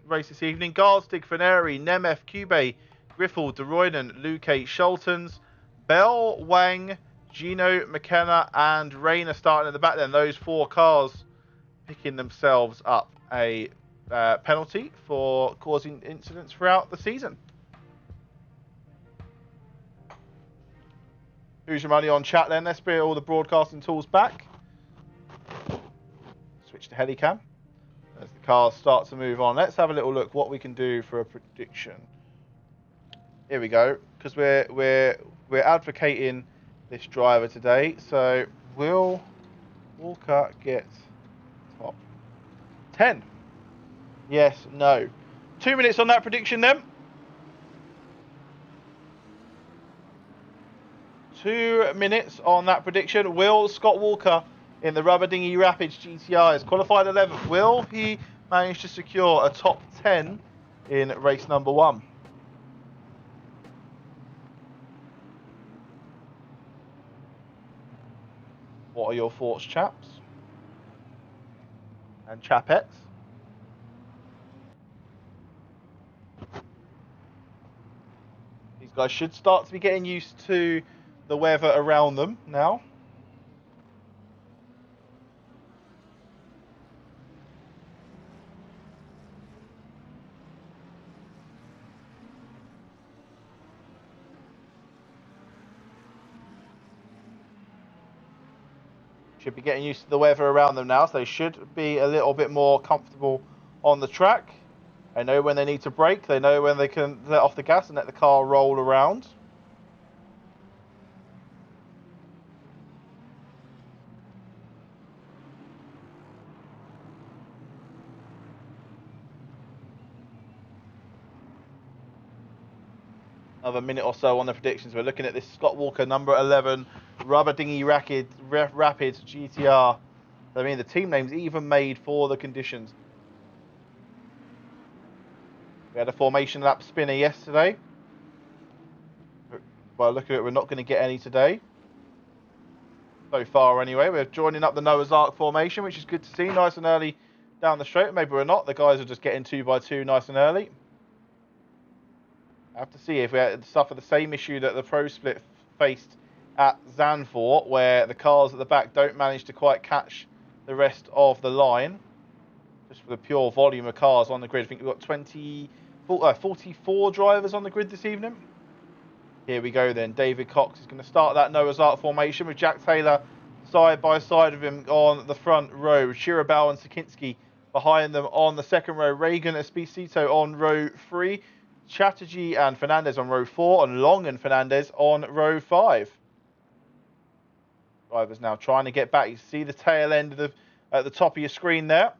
race this evening. Garstig, Faneri, Nemeth, Cube, Griffel, De Royden, Luke, Schultens, Bell, Wang, Gino, McKenna and Rayner starting at the back then. Those four cars picking themselves up a penalty for causing incidents throughout the season. Who's your money on chat then? Let's bring all the broadcasting tools back. Switch to Helicam as the cars start to move on. Let's have a little look what we can do for a prediction. Here we go, because we're advocating this driver today. So will Walker get top 10? Yes, no. 2 minutes on that prediction then. 2 minutes on that prediction. Will Scott Walker in the Rubber Dinghy Rapids GTI is qualified 11th. Will he manage to secure a top 10 in race number 1? What are your thoughts, chaps? And chapettes? These guys should start to be getting used to the weather around them now. Should be getting used to the weather around them now, so they should be a little bit more comfortable on the track. They know when they need to brake, they know when they can let off the gas and let the car roll around. Another minute or so on the predictions. We're looking at this Scott Walker number 11 Rubber Dinghy Rapids GTR. I mean, the team name's even made for the conditions. We had a formation lap spinner yesterday. By looking at it, we're not going to get any today. So far, anyway. We're joining up the Noah's Ark formation, which is good to see. Nice and early down the straight. Maybe we're not. The guys are just getting 2 by 2 nice and early. I have to see if we suffer the same issue that the Pro Split faced at Zandvoort, where the cars at the back don't manage to quite catch the rest of the line. Just for the pure volume of cars on the grid. I think we've got 44 drivers on the grid this evening. Here we go then. David Cox is going to start that Noah's Ark formation with Jack Taylor side by side of him on the front row. Shirabal and Sakinski behind them on the second row. Reagan Esposito on row 3. Chatterjee and Fernandez on row 4, and Long and Fernandez on row 5. Drivers now trying to get back. You see the tail end of at the top of your screen there.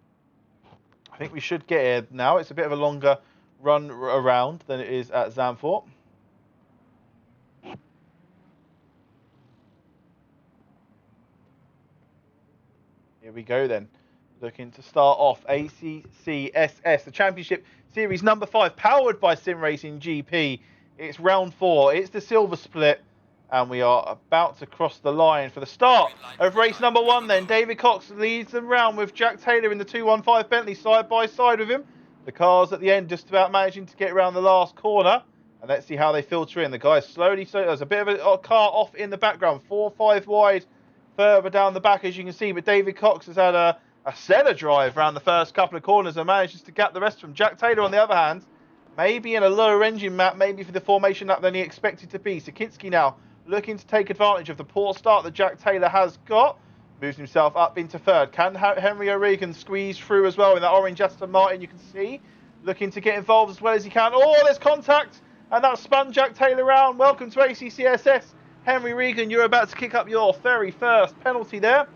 I think we should get here now. It's a bit of a longer run around than it is at Zandvoort. Here we go then. Looking to start off ACCSS, the Championship Series number 5, powered by Sim Racing GP. It's round 4. It's the silver split. And we are about to cross the line for the start of race number 1 then. David Cox leads them round with Jack Taylor in the 215 Bentley side by side with him. The cars at the end just about managing to get around the last corner. And let's see how they filter in. The guys slowly, there's a bit of a car off in the background. 4 or 5 wide further down the back, as you can see. But David Cox has had a stellar drive around the first couple of corners and manages to gap the rest of them. Jack Taylor, on the other hand, maybe in a lower engine map, maybe for the formation lap than he expected to be. Sakinski now looking to take advantage of the poor start that Jack Taylor has got. Moves himself up into third. Can Henry O'Regan squeeze through as well in that orange Aston Martin? You can see looking to get involved as well as he can. Oh, there's contact, and that spun Jack Taylor round. Welcome to ACCSS. Henry Regan, you're about to kick up your very first penalty there.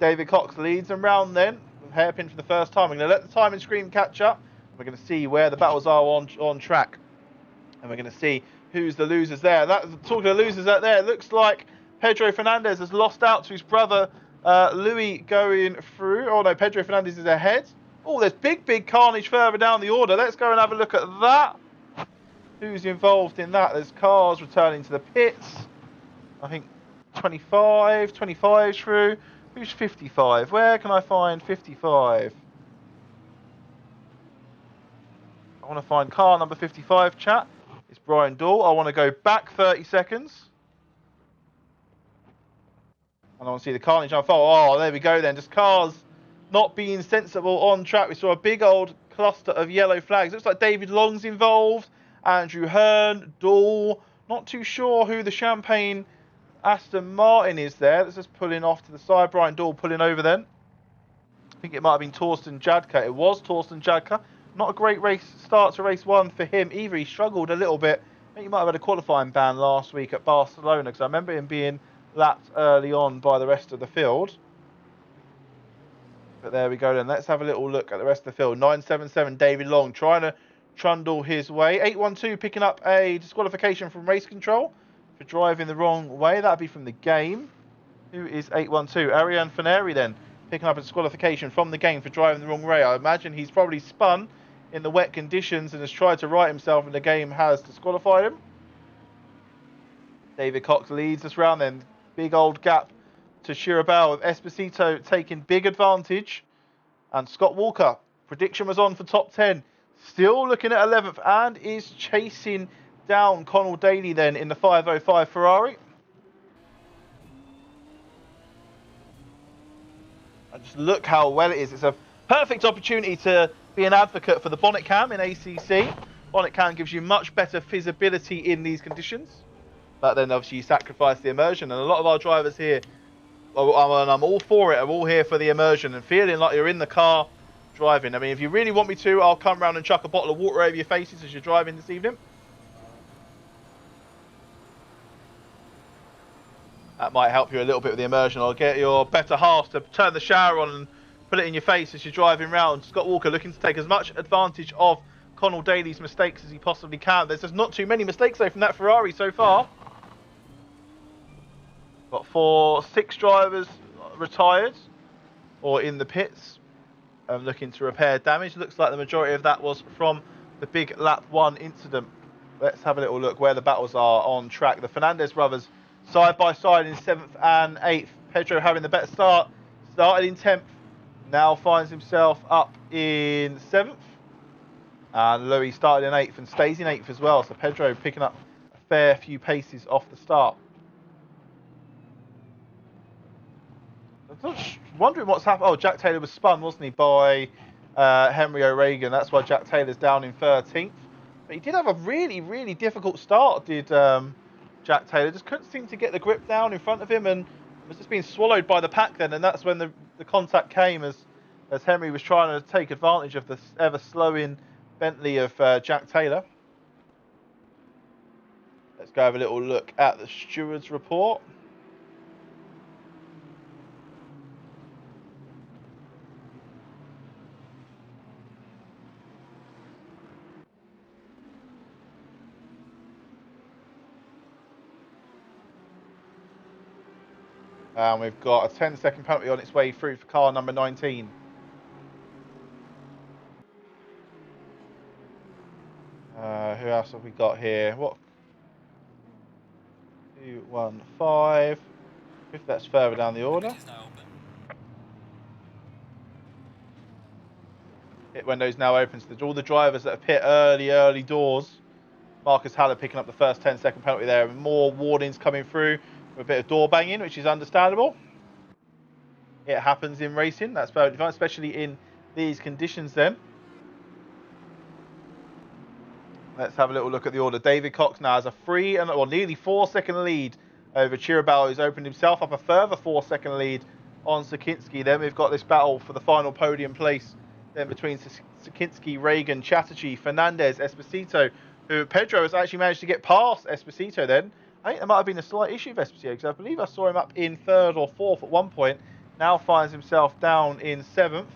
David Cox leads them round then. Hairpin for the first time. We're going to let the timing screen catch up. We're going to see where the battles are on track. And we're going to see who's the losers there. Talking of losers out there, it looks like Pedro Fernandez has lost out to his brother Louis going through. Oh no, Pedro Fernandez is ahead. Oh, there's big carnage further down the order. Let's go and have a look at that. Who's involved in that? There's cars returning to the pits. I think 25 through. Who's 55? Where can I find 55? I want to find car number 55, chat. It's Brian Dahl. I want to go back 30 seconds. And I want to see the carnage unfold. Oh, there we go then. Just cars not being sensible on track. We saw a big old cluster of yellow flags. Looks like David Long's involved. Andrew Hearn, Dahl. Not too sure who the Champagne Aston Martin is there. That's just pulling off to the side. Brian Dahl pulling over then. I think it might have been Torsten Jadka. It was Torsten Jadka. Not a great race start to race 1 for him either. He struggled a little bit. I think he might have had a qualifying ban last week at Barcelona, because I remember him being lapped early on by the rest of the field. But there we go then. Let's have a little look at the rest of the field. 977 David Long trying to trundle his way. 812 picking up a disqualification from race control for driving the wrong way. That'd be from the game. Who is 812? Ariane Faneri then picking up a disqualification from the game for driving the wrong way. I imagine he's probably spun in the wet conditions and has tried to right himself, and the game has disqualified him. David Cox leads us round then. Big old gap to Shirabel, with Esposito taking big advantage. And Scott Walker, prediction was on for top 10. Still looking at 11th and is chasing down Connell Daly then in the 505 Ferrari. And just look how well it is. It's a perfect opportunity to be an advocate for the bonnet cam in ACC. Bonnet cam gives you much better visibility in these conditions. But then obviously you sacrifice the immersion, and a lot of our drivers here, and I'm all for it, are all here for the immersion and feeling like you're in the car driving. I mean, if you really want me to, I'll come round and chuck a bottle of water over your faces as you're driving this evening. That might help you a little bit with the immersion. I'll get your better half to turn the shower on and put it in your face as you're driving round. Scott Walker looking to take as much advantage of Connell Daly's mistakes as he possibly can. There's just not too many mistakes though from that Ferrari so far. Got 6 drivers retired or in the pits, looking to repair damage. Looks like the majority of that was from the big lap 1 incident. Let's have a little look where the battles are on track. The Fernandez brothers side by side in 7th and 8th. Pedro having the better start, started in 10th, now finds himself up in 7th. And Louis started in 8th and stays in 8th as well. So Pedro picking up a fair few paces off the start. I'm just wondering what's happened. Oh, Jack Taylor was spun, wasn't he, by Henry O'Regan. That's why Jack Taylor's down in 13th. But he did have a really difficult start, did Jack Taylor. Just couldn't seem to get the grip down in front of him and was just being swallowed by the pack then. And that's when the contact came as Henry was trying to take advantage of the ever slowing Bentley of Jack Taylor. Let's go have a little look at the stewards report. And we've got a 10-second penalty on its way through for car number 19. Who else have we got here? What? 215. If that's further down the order. window's now open. So all the drivers that have hit early doors. Marcus Haller picking up the first 10-second penalty there. More warnings coming through with a bit of door banging, which is understandable. It happens in racing. That's perfectly fine, especially in these conditions then. Let's have a little look at the order. David Cox now has a nearly 4-second lead over Chirabal, who's opened himself up a further 4-second lead on Sakinski. Then we've got this battle for the final podium place then between Sakinski, Reagan, Chatterjee, Fernandez, Esposito, who Pedro has actually managed to get past Esposito then. I think there might have been a slight issue with Esposito because I believe I saw him up in 3rd or 4th at one point. Now finds himself down in 7th.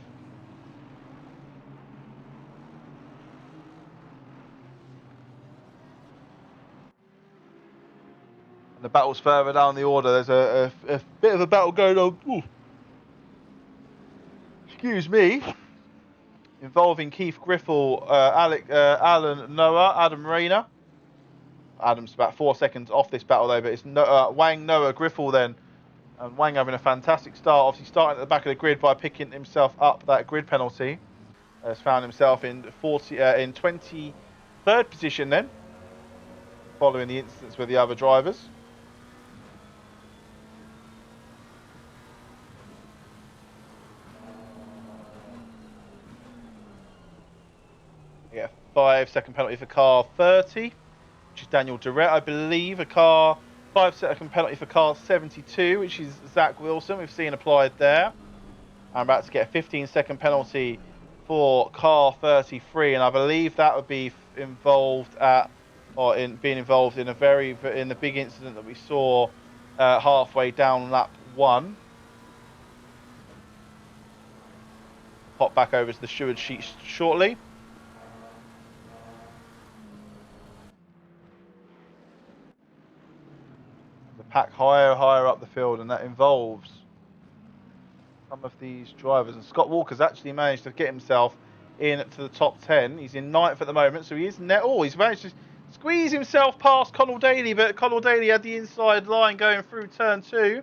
The battle's further down the order. There's a bit of a battle going on. Ooh. Excuse me. Involving Keith Griffel, Alan Noah, Adam Rayner. Adam's about 4 seconds off this battle though, but it's Wang, Noah, Griffel then. And Wang having a fantastic start. Obviously starting at the back of the grid by picking himself up that grid penalty. Has found himself in 23rd position then. Following the incidents with the other drivers. Yeah, 5-second penalty for car 30, which is Daniel Durrett, I believe. A car 5-second penalty for car 72, which is Zach Wilson. We've seen applied there. I'm about to get a 15-second penalty for car 33, and I believe that would be involved in the big incident that we saw halfway down lap 1. Pop back over to the steward sheet shortly. Pack higher up the field, and that involves some of these drivers. And Scott Walker's actually managed to get himself into the top 10. He's in 9th at the moment, so he is he's managed to squeeze himself past Connell Daly, but Connell Daly had the inside line going through turn 2.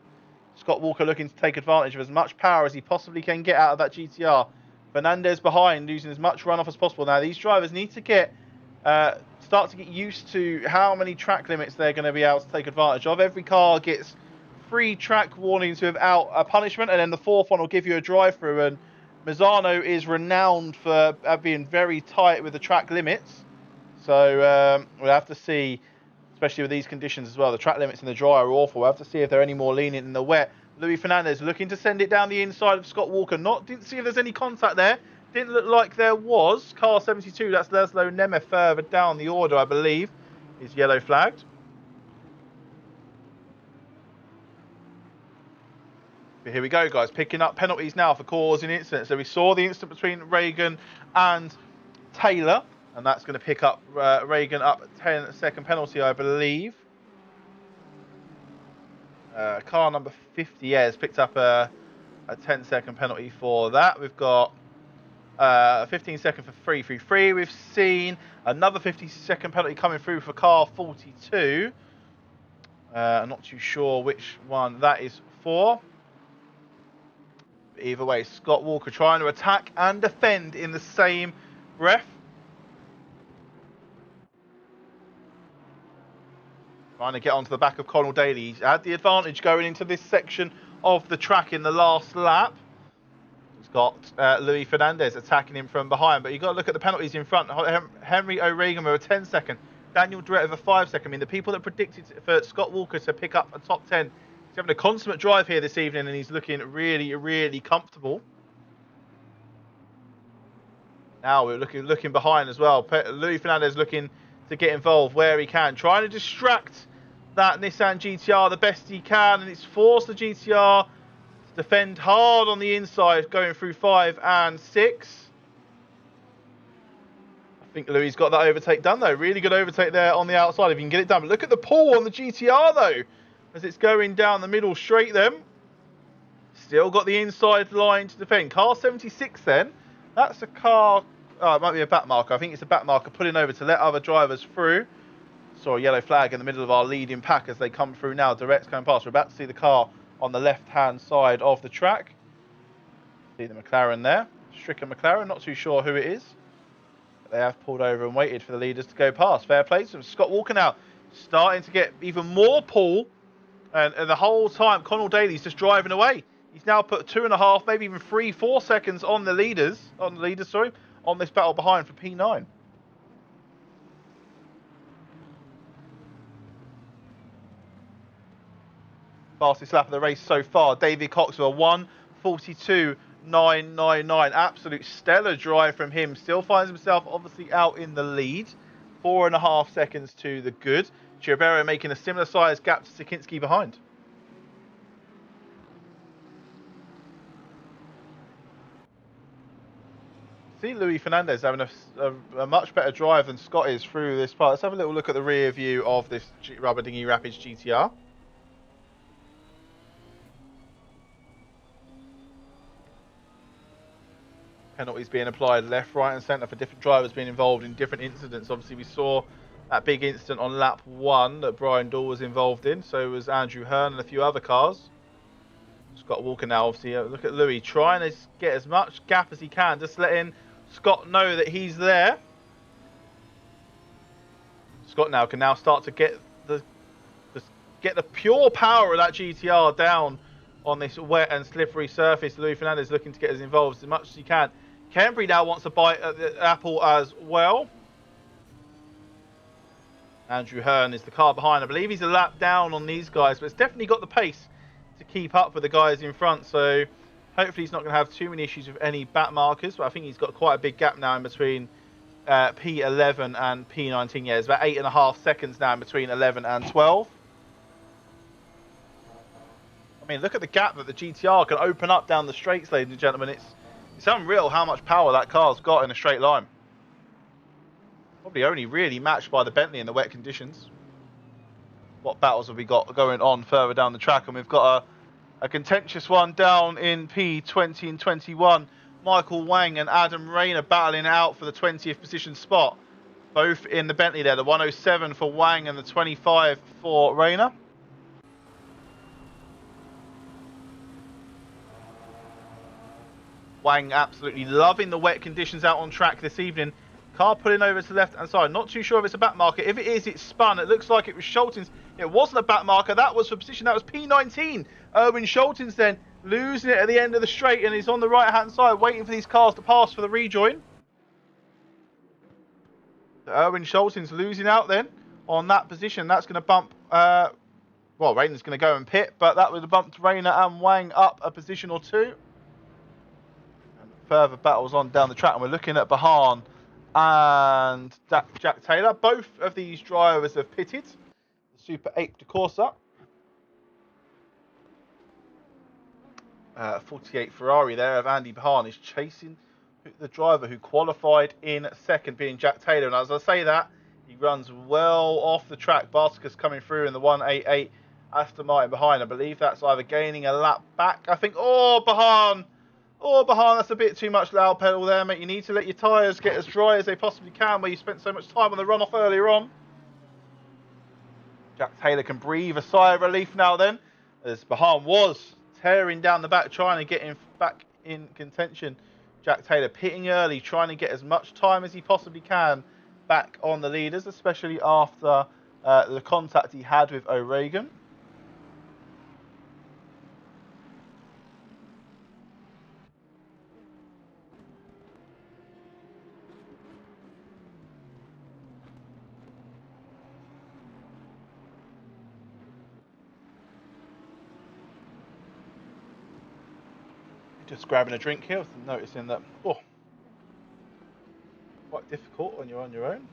Scott Walker looking to take advantage of as much power as he possibly can get out of that GTR. Fernandez behind, losing as much runoff as possible. Now these drivers need to start to get used to how many track limits they're going to be able to take advantage of. Every car gets 3 track warnings without a punishment, and then the 4th one will give you a drive-through. And Misano is renowned for being very tight with the track limits. So we'll have to see, especially with these conditions as well. The track limits in the dry are awful. We'll have to see if they're any more lenient in the wet. Luis Fernandez looking to send it down the inside of Scott Walker. Didn't see if there's any contact there. Didn't look like there was. Car 72, that's Laszlo Nemeth further down the order, I believe, is yellow flagged. But here we go, guys. Picking up penalties now for causing incidents. So we saw the incident between Reagan and Taylor, and that's going to pick up Reagan up 10-second penalty, I believe. Car number 50, has picked up a 10-second penalty for that. We've got 15-second for 333. We've seen another 50-second penalty coming through for car 42. I'm not too sure which one that is for. Either way, Scott Walker trying to attack and defend in the same breath. Trying to get onto the back of Connell Daly. He's had the advantage going into this section of the track in the last lap. He's got Luis Fernandez attacking him from behind, but you've got to look at the penalties in front. Henry O'Regan with a 10-second. Daniel Durrett with a 5-second. I mean, the people that predicted for Scott Walker to pick up a top 10. He's having a consummate drive here this evening, and he's looking really, really comfortable. Now we're looking behind as well. Luis Fernandez looking to get involved where he can, trying to distract that Nissan GTR the best he can, and it's forced the GTR to defend hard on the inside, going through 5 and 6. I think Louis got that overtake done though. Really good overtake there on the outside if you can get it done. But look at the pull on the GTR though, as it's going down the middle straight then. Still got the inside line to defend. Car 76 then. That's a car, it might be a back marker. I think it's a back marker pulling over to let other drivers through. Saw a yellow flag in the middle of our leading pack as they come through now. Direct's going past. We're about to see the car on the left-hand side of the track. See the McLaren there. Stricker McLaren, not too sure who it is. But they have pulled over and waited for the leaders to go past. Fair play to them. Scott Walker now starting to get even more pull. And the whole time, Connell Daly's just driving away. He's now put 2.5, maybe even 4 seconds on the leaders, on this battle behind for P9. Fastest lap of the race so far. David Coxwell, 1:42.999. Absolute stellar drive from him. Still finds himself obviously out in the lead. 4.5 seconds to the good. Chiribero making a similar size gap to Sikinski behind. See Luis Fernandez having a much better drive than Scott is through this part. Let's have a little look at the rear view of this Rubber Dinghy Rapids GTR. Penalties being applied left, right and centre for different drivers being involved in different incidents. Obviously we saw that big incident on lap 1 that Brian Dahl was involved in. So was Andrew Hearn and a few other cars. Scott Walker now obviously, look at Louis trying to get as much gap as he can, just letting Scott know that he's there. Scott now can start to get the pure power of that GTR down on this wet and slippery surface. Louis Fernandez looking to get as involved as much as he can. Kembury now wants to bite at the apple as well. Andrew Hearn is the car behind. I believe he's a lap down on these guys, but it's definitely got the pace to keep up with the guys in front. So hopefully he's not going to have too many issues with any back markers, but I think he's got quite a big gap now in between P11 and P19. Yeah, it's about 8.5 seconds now in between 11 and 12. I mean, look at the gap that the GTR can open up down the straights, ladies and gentlemen. It's unreal how much power that car's got in a straight line. Probably only really matched by the Bentley in the wet conditions. What battles have we got going on further down the track? And we've got a contentious one down in P20 and 21. Michael Wang and Adam Rayner battling out for the 20th position spot. Both in the Bentley there. The 107 for Wang and the 25 for Rayner. Wang absolutely loving the wet conditions out on track this evening. Car pulling over to the left-hand side. Not too sure if it's a back marker. If it is, it's spun. It looks like it was Schultens. It wasn't a back marker. That was for position. That was P19. Erwin Schultens then losing it at the end of the straight, and he's on the right-hand side waiting for these cars to pass for the rejoin. So Erwin Schultens losing out then on that position. That's going to bump... well, Rayner's going to go and pit, but that would have bumped Rayner and Wang up a position or two. And further battles on down the track, and we're looking at Bahan and Jack Taylor. Both of these drivers have pitted. The Super 8 de Corsa. 48 Ferrari there of Andy Bahan is chasing the driver who qualified in second, being Jack Taylor. And as I say that, he runs well off the track. Barticus coming through in the 188 Aston Martin behind. I believe that's either gaining a lap back. I think, Bahan, that's a bit too much loud pedal there, mate. You need to let your tyres get as dry as they possibly can where you spent so much time on the runoff earlier on. Jack Taylor can breathe a sigh of relief now then, as Bahan was tearing down the back, trying to get him back in contention. Jack Taylor pitting early, trying to get as much time as he possibly can back on the leaders, especially after the contact he had with O'Regan. Just grabbing a drink here, noticing that, quite difficult when you're on your own.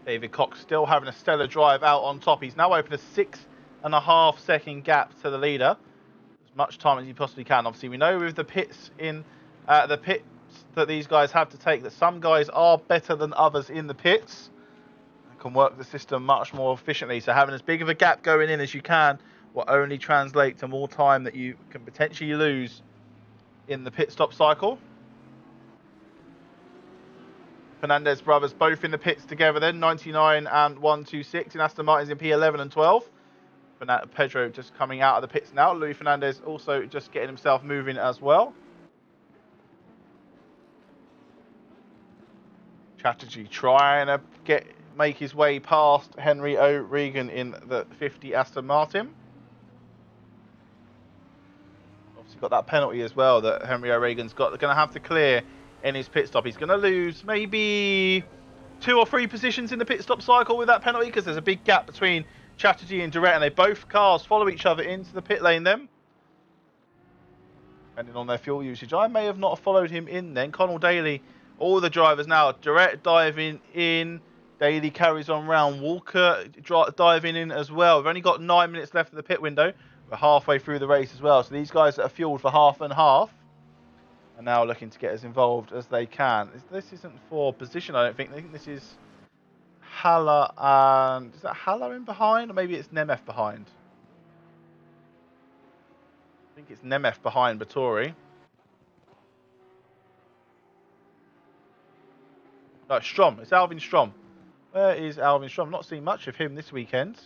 David Cox still having a stellar drive out on top. He's now opened a 6.5 second gap to the leader. As much time as he possibly can. Obviously, we know with the pits that these guys have to take, that some guys are better than others in the pits and can work the system much more efficiently. So having as big of a gap going in as you can will only translate to more time that you can potentially lose in the pit stop cycle. Fernandez brothers both in the pits together then, 99 and 126 in Aston Martins in P11 and 12. Pedro just coming out of the pits now. Luis Fernandez also just getting himself moving as well. Chatterjee trying to make his way past Henry O'Regan in the 50 Aston Martin. Obviously got that penalty as well that Henry O'Regan's got. They're going to have to clear in his pit stop. He's going to lose maybe 2 or 3 positions in the pit stop cycle with that penalty because there's a big gap between Chatterjee and Durrett, and they both cars follow each other into the pit lane then. Depending on their fuel usage. I may have not followed him in then. Connell Daly, all the drivers now. Durrett diving in. Daly carries on round. Walker diving in as well. We've only got 9 minutes left of the pit window. We're halfway through the race as well. So these guys that are fueled for half and half are now looking to get as involved as they can. This isn't for position, I don't think. I think this is Haller and... Is that Haller in behind? Or maybe it's Nemeth behind? I think it's Nemeth behind Bathory. No, Strom. It's Alvin Strom. Where is Alvin Strom? Not seen much of him this weekend.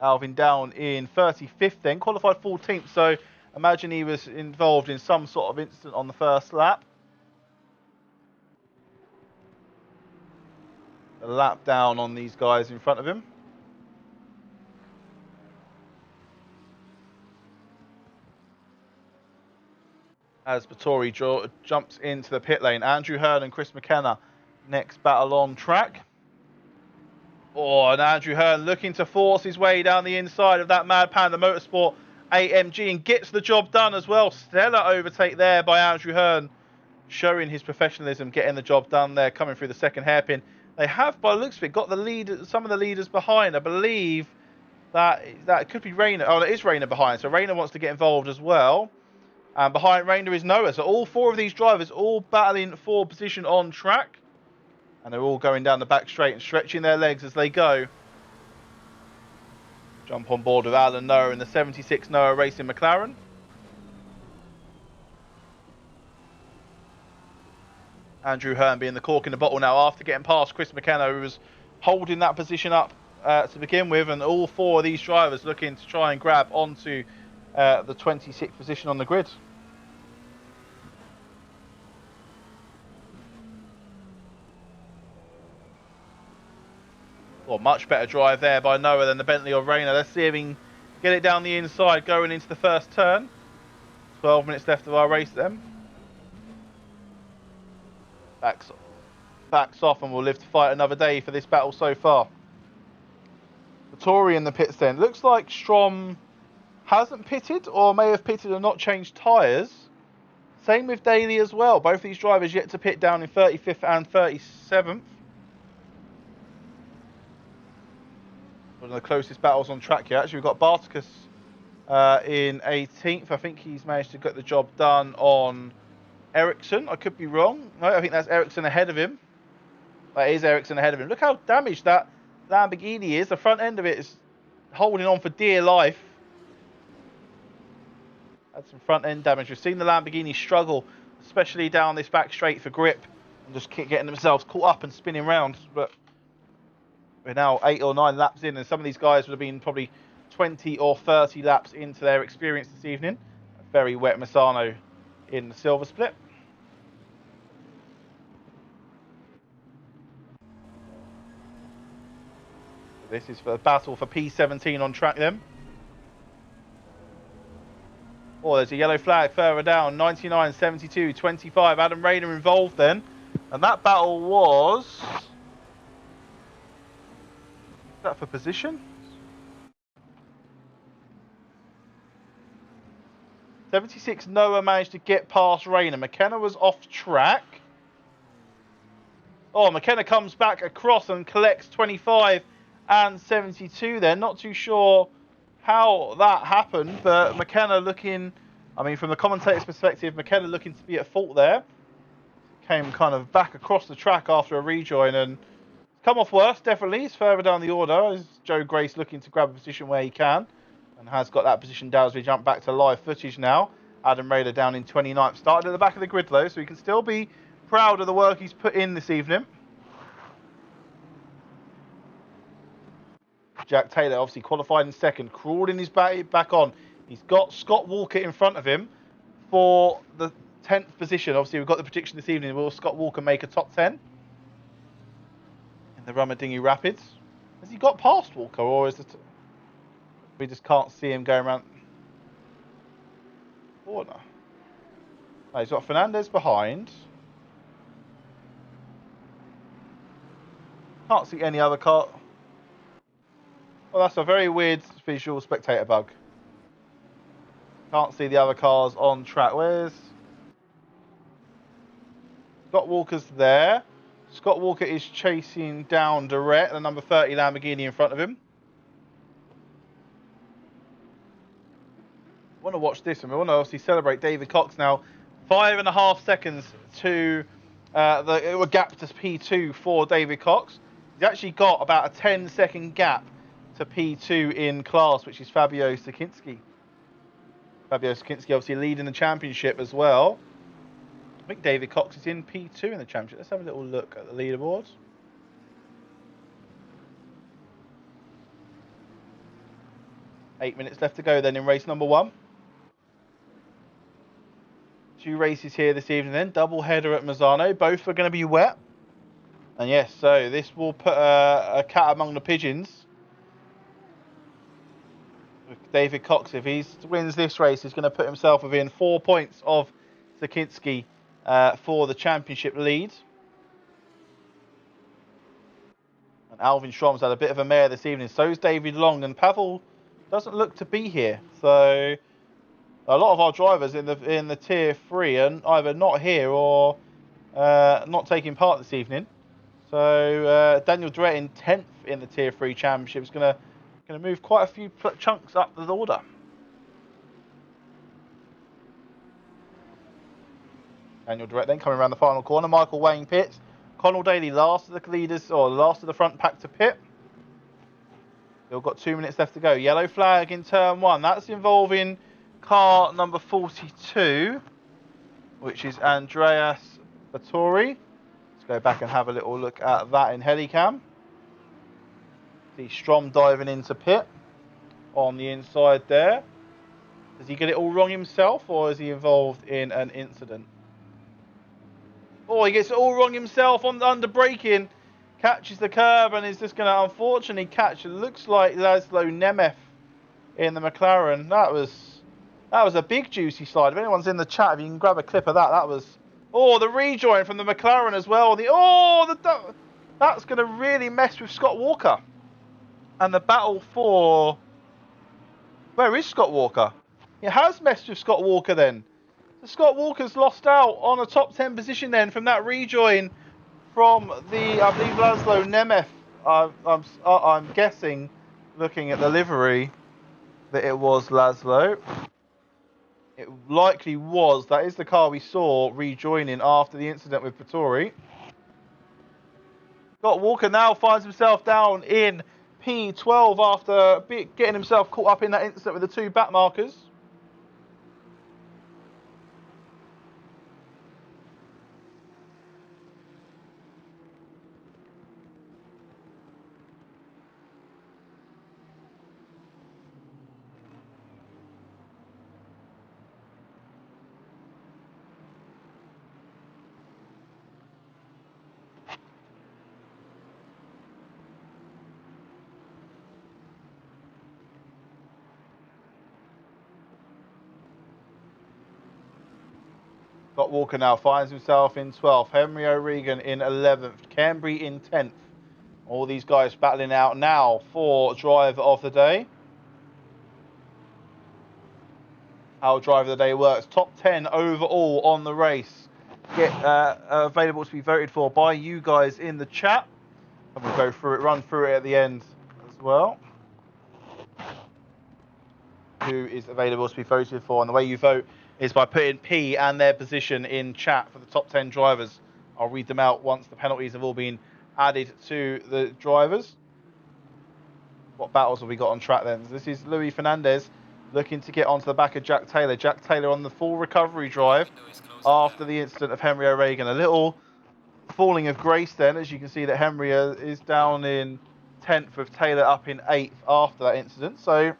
Alvin down in 35th then. Qualified 14th. So imagine he was involved in some sort of incident on the first lap. A lap down on these guys in front of him. As Bathory jumps into the pit lane. Andrew Hearn and Chris McKenna next battle on track. Oh, and Andrew Hearn looking to force his way down the inside of that Mad Panda Motorsport AMG and gets the job done as well. Stellar overtake there by Andrew Hearn, showing his professionalism, getting the job done there, coming through the second hairpin. They have, by the looks of it, got the lead, some of the leaders behind. I believe that could be Rayner. Oh, it is Rayner behind. So Rayner wants to get involved as well. And behind Rayner is Noah. So all 4 of these drivers all battling for position on track. And they're all going down the back straight and stretching their legs as they go. Jump on board with Alan Noah in the 76 Noah Racing McLaren. Andrew Hearn being the cork in the bottle now after getting past Chris McKenna, who was holding that position up to begin with. And all 4 of these drivers looking to try and grab onto the 26th position on the grid. Well, much better drive there by Noah than the Bentley or Rayner. Let's see if he can get it down the inside going into the first turn. 12 minutes left of our race then. Backs off and we'll live to fight another day for this battle so far. Bathory in the pits then. Looks like Strom hasn't pitted or may have pitted and not changed tyres. Same with Daly as well. Both these drivers yet to pit down in 35th and 37th. One of the closest battles on track here. Actually, we've got Barticus in 18th. I think he's managed to get the job done on Ericsson. I could be wrong. No, I think that's Ericsson ahead of him. That is Ericsson ahead of him. Look how damaged that Lamborghini is. The front end of it is holding on for dear life. Had some front end damage. We've seen the Lamborghini struggle, especially down this back straight for grip, and just keep getting themselves caught up and spinning round. But we're now 8 or 9 laps in, and some of these guys would have been probably 20 or 30 laps into their experience this evening. A very wet Misano in the silver split. This is for the battle for P17 on track then. Oh, there's a yellow flag further down. 99, 72, 25. Adam Rayner involved then. And that battle was... Is that for position? 76 Noah managed to get past Rayner. McKenna was off track. Oh, McKenna comes back across and collects 25 and 72 then. Not too sure how that happened, but McKenna looking, I mean, from the commentator's perspective, McKenna looking to be at fault there. Came kind of back across the track after a rejoin and come off worse, definitely. He's further down the order. Is Joe Grace looking to grab a position where he can and has got that position down as we jump back to live footage now. Adam Rayner down in 29th. Started at the back of the grid though, so he can still be proud of the work he's put in this evening. Jack Taylor obviously qualified in second, crawling his back on. He's got Scott Walker in front of him for the 10th position. Obviously, we've got the prediction this evening. Will Scott Walker make a top 10 in the Rummerdingy Rapids? Has he got past Walker, or is it we just can't see him going around the corner? No, he's got Fernandez behind. Can't see any other car. Well, that's a very weird visual spectator bug. Can't see the other cars on track. Where's Scott Walker's there? Scott Walker is chasing down direct the number 30 Lamborghini in front of him. I want to watch this, and we want to obviously celebrate David Cox now. 5.5 seconds to the gap to P2 for David Cox. He's actually got about a 10-second gap to P2 in class, which is Fabio Sakinski. Fabio Sakinski obviously leading the championship as well. I think David Cox is in P2 in the championship. Let's have a little look at the leaderboard. Eight minutes left to go then in race number 1. 2 races here this evening then. Double header at Misano. Both are going to be wet. And yes, so this will put a cat among the pigeons. David Cox, if he wins this race, he's going to put himself within 4 points of Sakinski for the championship lead. And Alvin Strom's had a bit of a mare this evening. So is David Long, and Pavel doesn't look to be here. So a lot of our drivers in the tier 3 are either not here or not taking part this evening. So Daniel Drett in 10th in the tier 3 championship is going to move quite a few chunks up the order. Daniel Drett then coming around the final corner. Michael Wayne pits. Connell Daly last of the leaders, or last of the front pack to pit. Still got 2 minutes left to go. Yellow flag in turn 1. That's involving car number 42, which is Andreas Vettori. Let's go back and have a little look at that in Helicam. See Strom diving into pit on the inside there. Does he get it all wrong himself, or is he involved in an incident? Oh, he gets it all wrong himself on under braking. Catches the curb and is just going to unfortunately catch. It looks like Laszlo Nemeth in the McLaren. That was a big juicy slide. If anyone's in the chat, if you can grab a clip of that, that was. Oh, the rejoin from the McLaren as well. That's going to really mess with Scott Walker. And the battle for. Where is Scott Walker? It has messed with Scott Walker then. So Scott Walker's lost out on a top 10 position then from that rejoin from the, I believe, Laszlo Nemeth. I'm guessing, looking at the livery, that it was Laszlo. It likely was. That is the car we saw rejoining after the incident with Vettori. Scott Walker now finds himself down in P12 after getting himself caught up in that incident with the 2 back markers. Scott Walker now finds himself in 12th. Henry O'Regan in 11th. Cambry in 10th. All these guys battling out now for driver of the day. How driver of the day works. Top 10 overall on the race. Get available to be voted for by you guys in the chat. And we'll go through it, run through it at the end as well. Who is available to be voted for. And the way you vote is by putting P and their position in chat for the top 10 drivers. I'll read them out once the penalties have all been added to the drivers. What battles have we got on track then? This is Luis Fernandez looking to get onto the back of Jack Taylor. Jack Taylor on the full recovery drive after the incident of Henry O'Regan. A little falling of grace then, as you can see that Henry is down in 10th with Taylor up in 8th after that incident. So,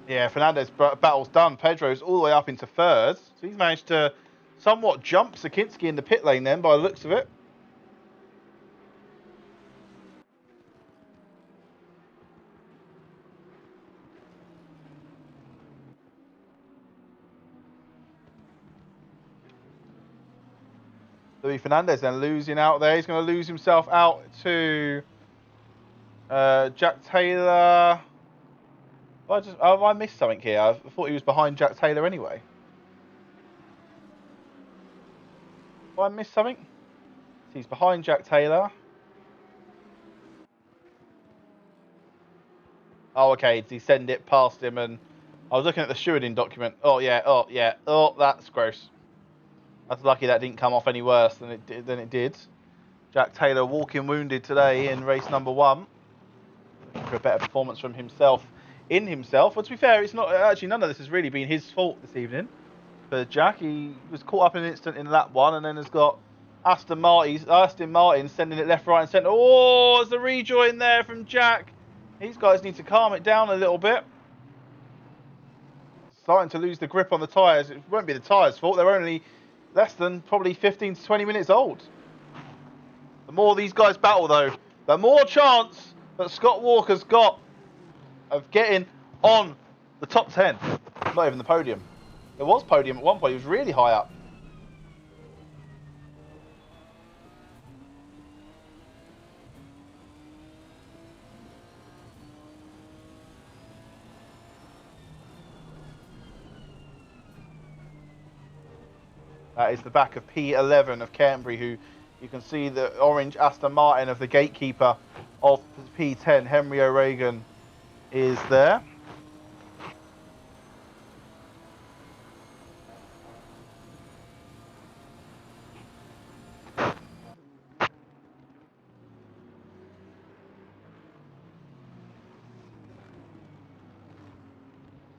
yeah, Fernandez battle's done. Pedro's all the way up into 3rd. So he's managed to somewhat jump Sakinski in the pit lane then by the looks of it. Luis Fernandez then losing out there. He's going to lose himself out to Jack Taylor. Have I missed something here? I thought he was behind Jack Taylor anyway. Have I missed something? He's behind Jack Taylor. Oh, okay. Did he send it past him? And I was looking at the stewarding document. Oh, yeah. Oh, yeah. Oh, that's gross. That's lucky that didn't come off any worse than it did. Jack Taylor walking wounded today in race number 1. Looking for a better performance from himself. But to be fair, it's not actually, none of this has really been his fault this evening. For Jack, he was caught up in an instant in lap 1 and then has got Aston Martin sending it left, right and centre. Oh, there's a rejoin there from Jack. These guys need to calm it down a little bit. Starting to lose the grip on the tyres. It won't be the tyres' fault. They're only less than probably 15 to 20 minutes old. The more these guys battle, though, the more chance that Scott Walker's got of getting on the top 10. Not even the podium. There was podium at one point. He was really high up. That is the back of P11 of Canterbury, who you can see the orange Aston Martin of the gatekeeper of P10, Henry O'Regan, is there.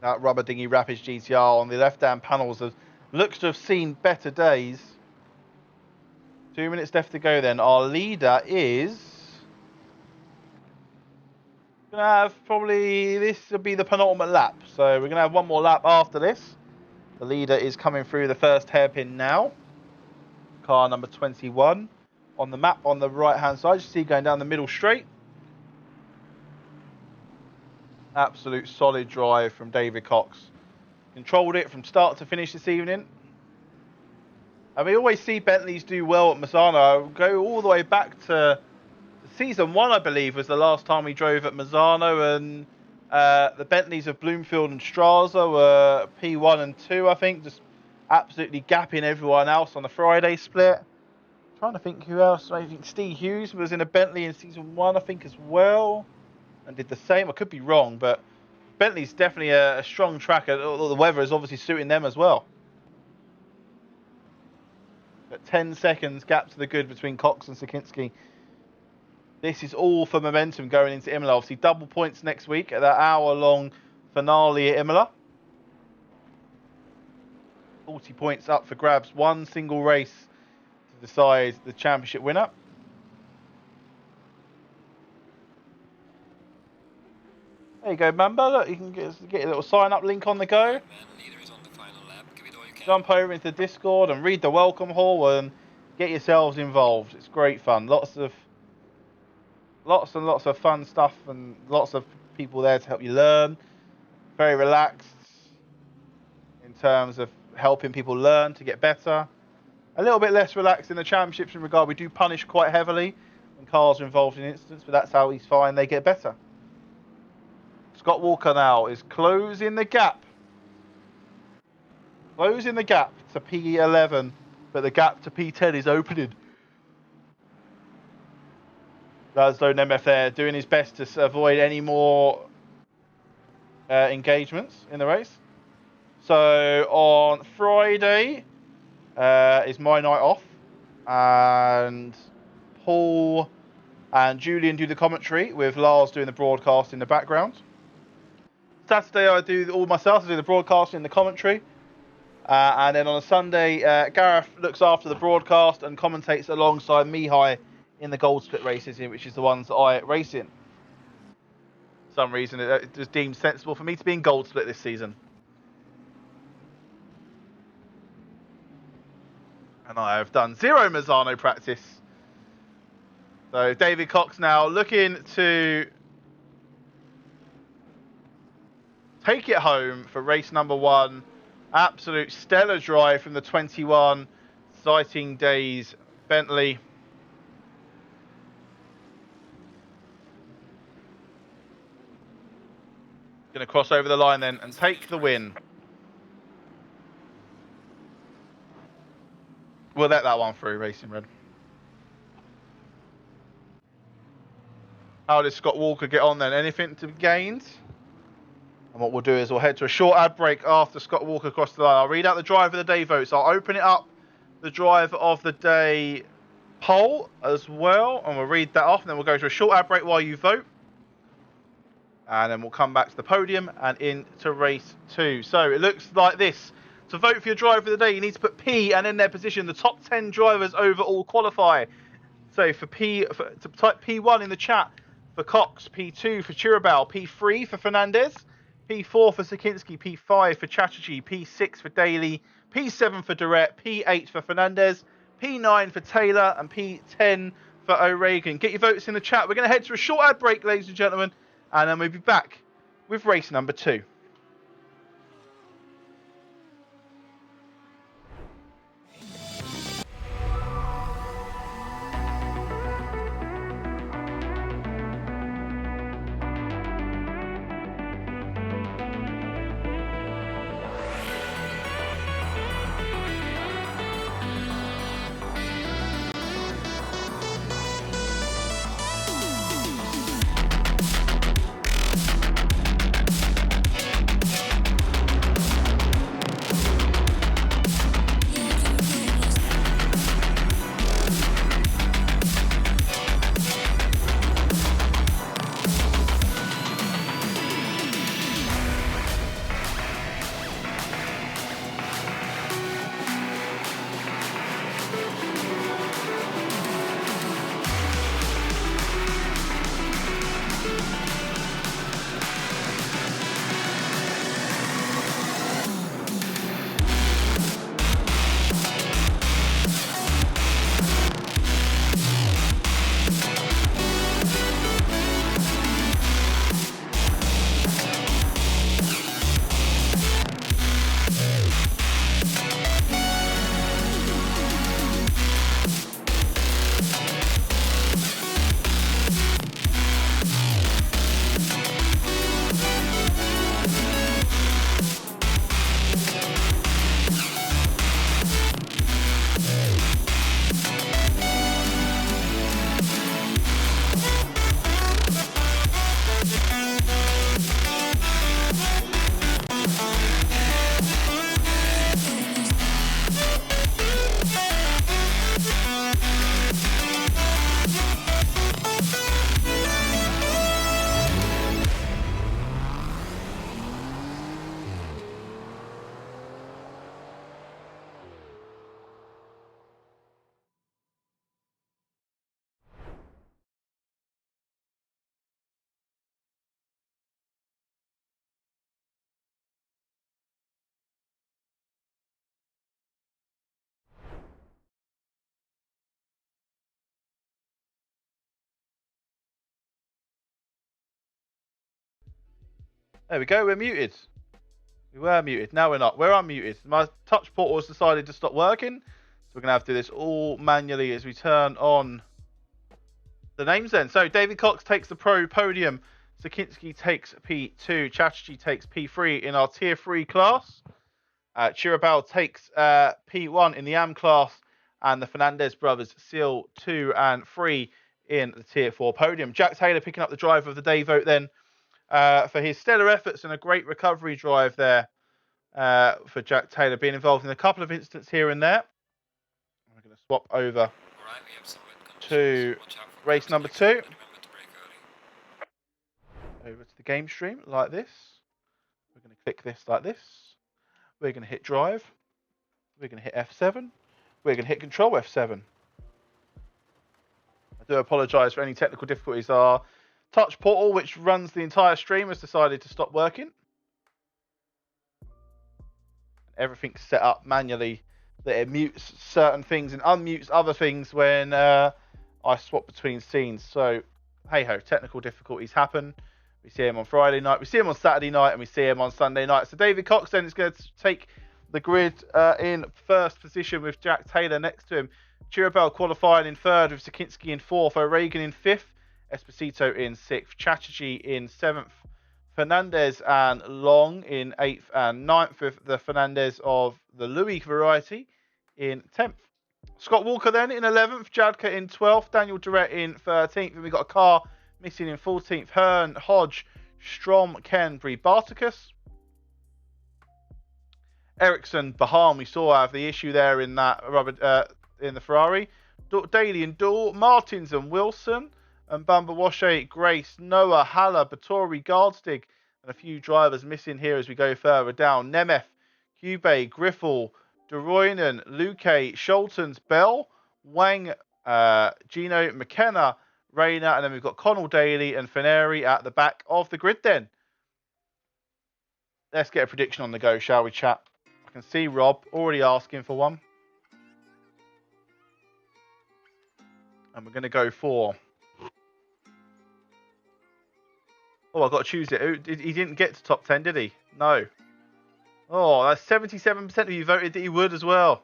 That rubber dinghy Rapids GTR on the left-hand panels looks to have seen better days. 2 minutes left to go then. Our leader is going to have probably, this will be the penultimate lap. So we're going to have one more lap after this. The leader is coming through the first hairpin now. Car number 21. On the map on the right-hand side, you see going down the middle straight. Absolute solid drive from David Cox. Controlled it from start to finish this evening. And we always see Bentleys do well at Misano. Go all the way back to season 1, I believe, was the last time we drove at Misano. And the Bentleys of Bloomfield and Strasser were P1 and 2, I think. Just absolutely gapping everyone else on the Friday split. Trying to think who else. I think Steve Hughes was in a Bentley in season 1, I think, as well. And did the same. I could be wrong, but Bentley's definitely a strong tracker. The weather is obviously suiting them as well. At 10 seconds gap to the good between Cox and Sakinski. This is all for momentum going into Imola. Obviously, double points next week at that hour-long finale at Imola. 40 points up for grabs. One single race to decide the championship winner. There you go, Mamba. Look, you can get a little sign-up link on the go. Jump over into Discord and read the welcome hall and get yourselves involved. It's great fun. Lots and lots of fun stuff and lots of people there to help you learn. Very relaxed in terms of helping people learn to get better. A little bit less relaxed in the championships in regard we do punish quite heavily when cars are involved in incidents, but that's how he's fine. They get better. Scott Walker now is closing the gap. Closing the gap to P11, but the gap to P10 is opening. Gladstone MF there doing his best to avoid any more engagements in the race. So on Friday is my night off, and Paul and Julian do the commentary with Lars doing the broadcast in the background. Saturday I do all myself. I do the broadcasting and the commentary. And then on a Sunday, Gareth looks after the broadcast and commentates alongside Mihai in the gold split races, which is the ones that I race in. For some reason, it was deemed sensible for me to be in gold split this season. And I have done 0 Misano practice. So David Cox now looking to take it home for race number 1. Absolute stellar drive from the 21 Exciting Days Bentley. Going to cross over the line then and take the win. We'll let that one through, Racing Red. How did Scott Walker get on then? Anything to be gained? And what we'll do is we'll head to a short ad break after Scott Walker crossed the line. I'll read out the driver of the day votes. I'll open it up, the driver of the day poll as well, and we'll read that off, and then we'll go to a short ad break while you vote. And then we'll come back to the podium and into race 2. So it looks like this. To vote for your driver of the day, you need to put P and in their position. The top 10 drivers overall qualify. So to type P1 in the chat for Cox, P2 for Chirabal, P3 for Fernandez, P4 for Sakinski, P5 for Chatterjee, P6 for Daly, P7 for Durrett, P8 for Fernandez, P9 for Taylor, and P10 for O'Regan. Get your votes in the chat. We're going to head to a short ad break, ladies and gentlemen, and then we'll be back with race number 2. There we go, we're muted. We were muted, now we're not. We're unmuted. My touch portal has decided to stop working, so we're going to have to do this all manually as we turn on the names then. So David Cox takes the pro podium, Sakinski takes P2, Chatterjee takes P3 in our tier 3 class, Chirabal takes P1 in the AM class, and the Fernandez brothers seal 2 and 3 in the tier 4 podium. Jack Taylor picking up the driver of the day vote then, for his stellar efforts and a great recovery drive there for Jack Taylor, being involved in a couple of incidents here and there. I'm going to swap over to race number 2. Over to the game stream like this. We're going to click this like this. We're going to hit drive. We're going to hit F7. We're going to hit Control F7. I do apologise for any technical difficulties. Our touch portal, which runs the entire stream, has decided to stop working. Everything's set up manually that it mutes certain things and unmutes other things when I swap between scenes. So, hey ho, technical difficulties happen. We see him on Friday night, we see him on Saturday night, and we see him on Sunday night. So David Cox then is going to take the grid in first position with Jack Taylor next to him. Chirabel qualifying in third with Sakinski in fourth, O'Regan in fifth, Esposito in sixth, Chatterjee in seventh, Fernandez and Long in 8th and 9th, with the Fernandez of the Louis variety in 10th. Scott Walker then in 11th, Jadka in 12th, Daniel Durrett in 13th, and we've got a car missing in 14th, Hearn, Hodge, Strom, Kenbury, Barticus. Ericsson, Baham, we saw have the issue there in that in the Ferrari. Daly and Dool, Martins and Wilson, and Bambawashe, Grace, Noah, Haller, Battori, Gardstig, and a few drivers missing here as we go further down. Nemeth, Cube, Griffel, De Roynen, Luque, Scholtens, Bell, Wang, Gino, McKenna, Rayner, and then we've got Connell Daly and Feneri at the back of the grid then. Let's get a prediction on the go, shall we, chat? I can see Rob already asking for one. And we're going to go for... Oh, I've got to choose it. He didn't get to top 10, did he? No. Oh, that's 77% of you voted that he would as well.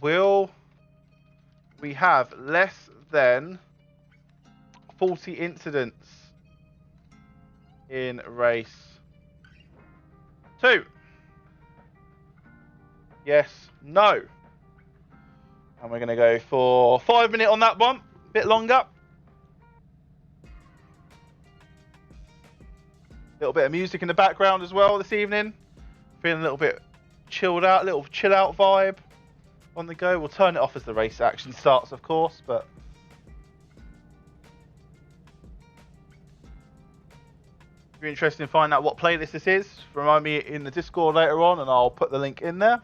Will we have less than 40 incidents in race 2? Yes, no. And we're going to go for 5 minutes on that one. A bit longer. A little bit of music in the background as well this evening. Feeling a little bit chilled out, a little chill out vibe on the go. We'll turn it off as the race action starts, of course, but if you're interested in finding out what playlist this is, remind me in the Discord later on and I'll put the link in there.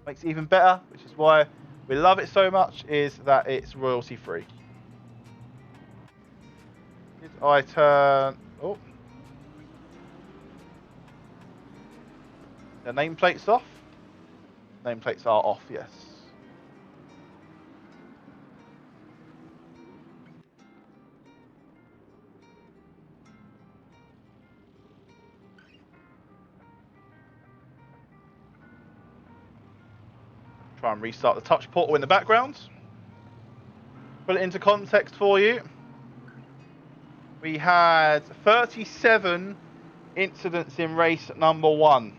Makes it even better, which is why we love it so much, is that it's royalty free. Did I turn... Oh. The nameplate's off? Nameplates are off, yes. Try and restart the touch portal in the background. Put it into context for you. We had 37 incidents in race number 1.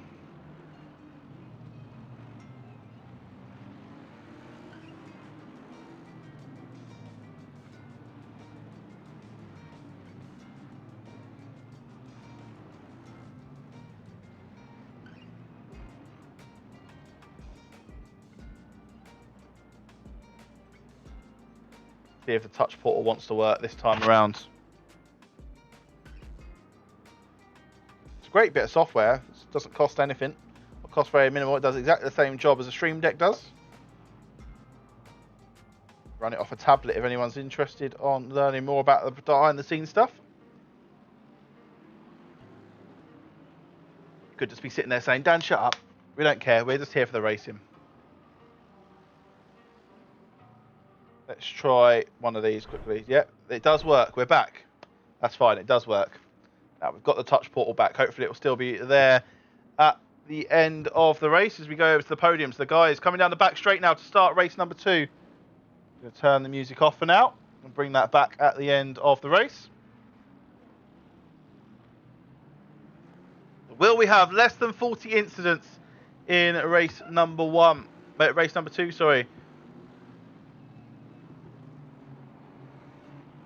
See if the touch portal wants to work this time around. It's a great bit of software. It doesn't cost anything. It costs very minimal. It does exactly the same job as a Stream Deck does. Run it off a tablet if anyone's interested on learning more about the behind the scenes stuff. Could just be sitting there saying, Dan, shut up. We don't care. We're just here for the racing. Let's try one of these quickly. Yep, it does work. We're back. That's fine. It does work. Now we've got the touch portal back. Hopefully it will still be there at the end of the race as we go over to the podium. So the guys coming down the back straight now to start race number 2. I'm going to turn the music off for now and bring that back at the end of the race. Will we have less than 40 incidents in race number 1? Race number 2, sorry.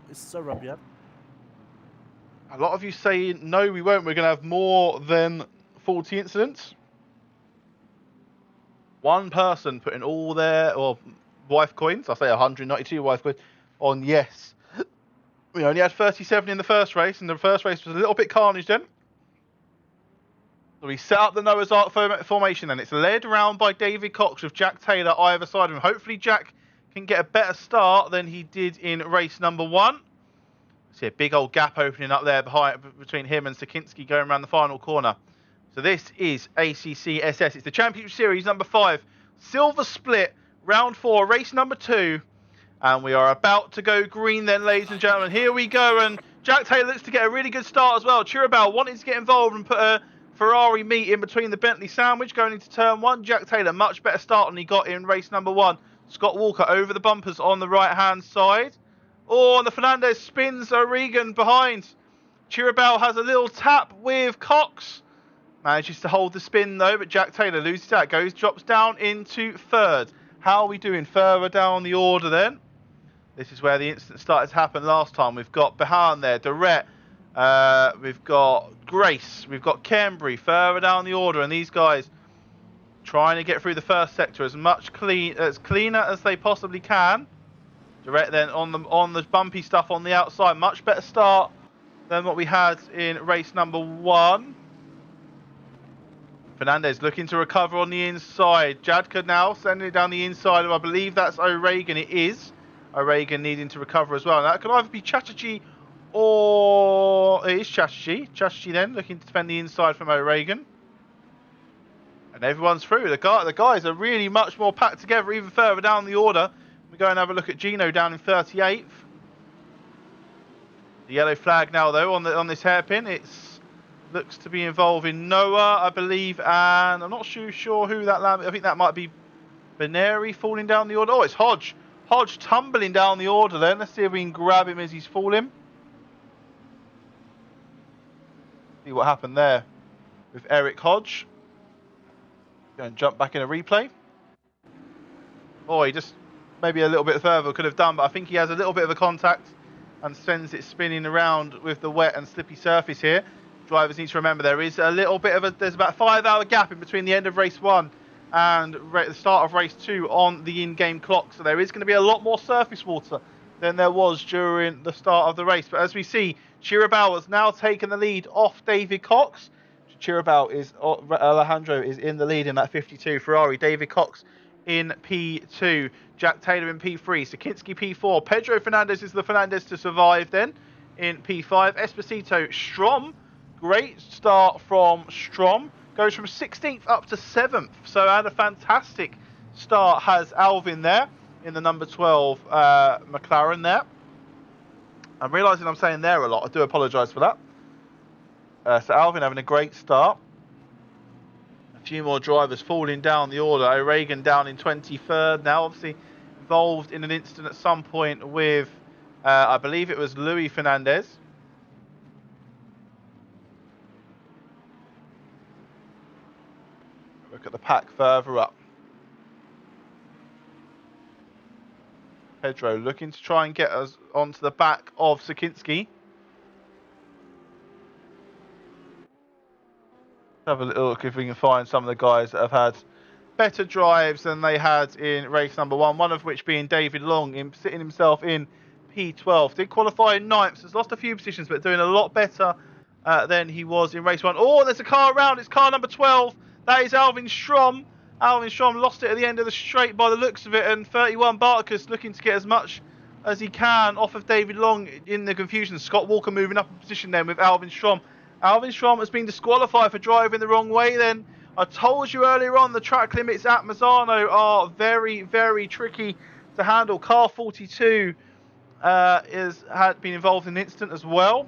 It's Rob, yeah. A lot of you say no, we won't. We're going to have more than 40 incidents. One person putting all their, or wife coins. I say 192 wife coins on yes. We only had 37 in the first race, and the first race was a little bit carnage then. So we set up the Noah's Ark formation then. It's led around by David Cox with Jack Taylor either side of him. Hopefully Jack can get a better start than he did in race number 1. See a big old gap opening up there between him and Sakinski going around the final corner. So this is ACCSS. It's the Championship Series number 5. Silver split, round 4, race number 2. And we are about to go green then, ladies and gentlemen. Here we go. And Jack Taylor looks to get a really good start as well. Chirabal wanting to get involved and put a Ferrari meet in between the Bentley sandwich going into turn 1. Jack Taylor, much better start than he got in race number 1. Scott Walker over the bumpers on the right-hand side. Oh, and the Fernandez spins O'Regan behind. Chirabal has a little tap with Cox. Manages to hold the spin though, but Jack Taylor loses that. Drops down into 3rd. How are we doing further down the order then? This is where the incident started to happen last time. We've got Behan there, Durrett. We've got Grace. We've got Cambry further down the order. And these guys trying to get through the first sector as cleaner as they possibly can. Durrett then on the bumpy stuff on the outside. Much better start than what we had in race number 1. Fernandez looking to recover on the inside. Jadka now sending it down the inside of, I believe that's O'Regan. It is. O'Regan needing to recover as well. And that could either be Chatterjee or it is Chatterjee. Chatterjee then looking to defend the inside from O'Regan. And everyone's through. The guys are really much more packed together even further down the order. We go and have a look at Gino down in 38th. The yellow flag now though on this hairpin. It's looks to be involving Noah, I believe, and I'm not sure who that lamb. I think that might be Beneri falling down the order. Oh, it's Hodge. Hodge tumbling down the order then. Let's see if we can grab him as he's falling. See what happened there with Eric Hodge. Go and jump back in a replay. Oh, he just maybe a little bit further could have done, but I think he has a little bit of a contact and sends it spinning around with the wet and slippy surface here. Drivers need to remember there is a little bit of there's about a 5-hour gap in between the end of race 1 and the start of race 2 on the in-game clock. So there is going to be a lot more surface water than there was during the start of the race. But as we see, Chirabal has now taken the lead off David Cox. Alejandro is in the lead in that 52 Ferrari. David Cox in P2. Jack Taylor in P3. Sakinski P4. Pedro Fernandez is the Fernandez to survive then in P5. Esposito, Strom. Great start from Strom. Goes from 16th up to 7th. So had a fantastic start has Alvin there in the number 12 McLaren there. I'm realising I'm saying there a lot. I do apologise for that. So Alvin having a great start. A few more drivers falling down the order. O'Regan down in 23rd now. Obviously involved in an incident at some point with, I believe it was Luis Fernandez. Look at the pack further up. Pedro looking to try and get us onto the back of Sakinski. Have a little look if we can find some of the guys that have had better drives than they had in race number 1. One of which being David Long, sitting himself in P12. Did qualify in 9th, so has lost a few positions, but doing a lot better than he was in race 1. Oh, there's a car around. It's car number 12. That is Alvin Strom. Alvin Strom lost it at the end of the straight by the looks of it, and 31 Bartkus looking to get as much as he can off of David Long in the confusion. Scott Walker moving up in position then with Alvin Strom. Alvin Strom has been disqualified for driving the wrong way then. I told you earlier on the track limits at Misano are very, very tricky to handle. Car 42 had been involved in an incident as well.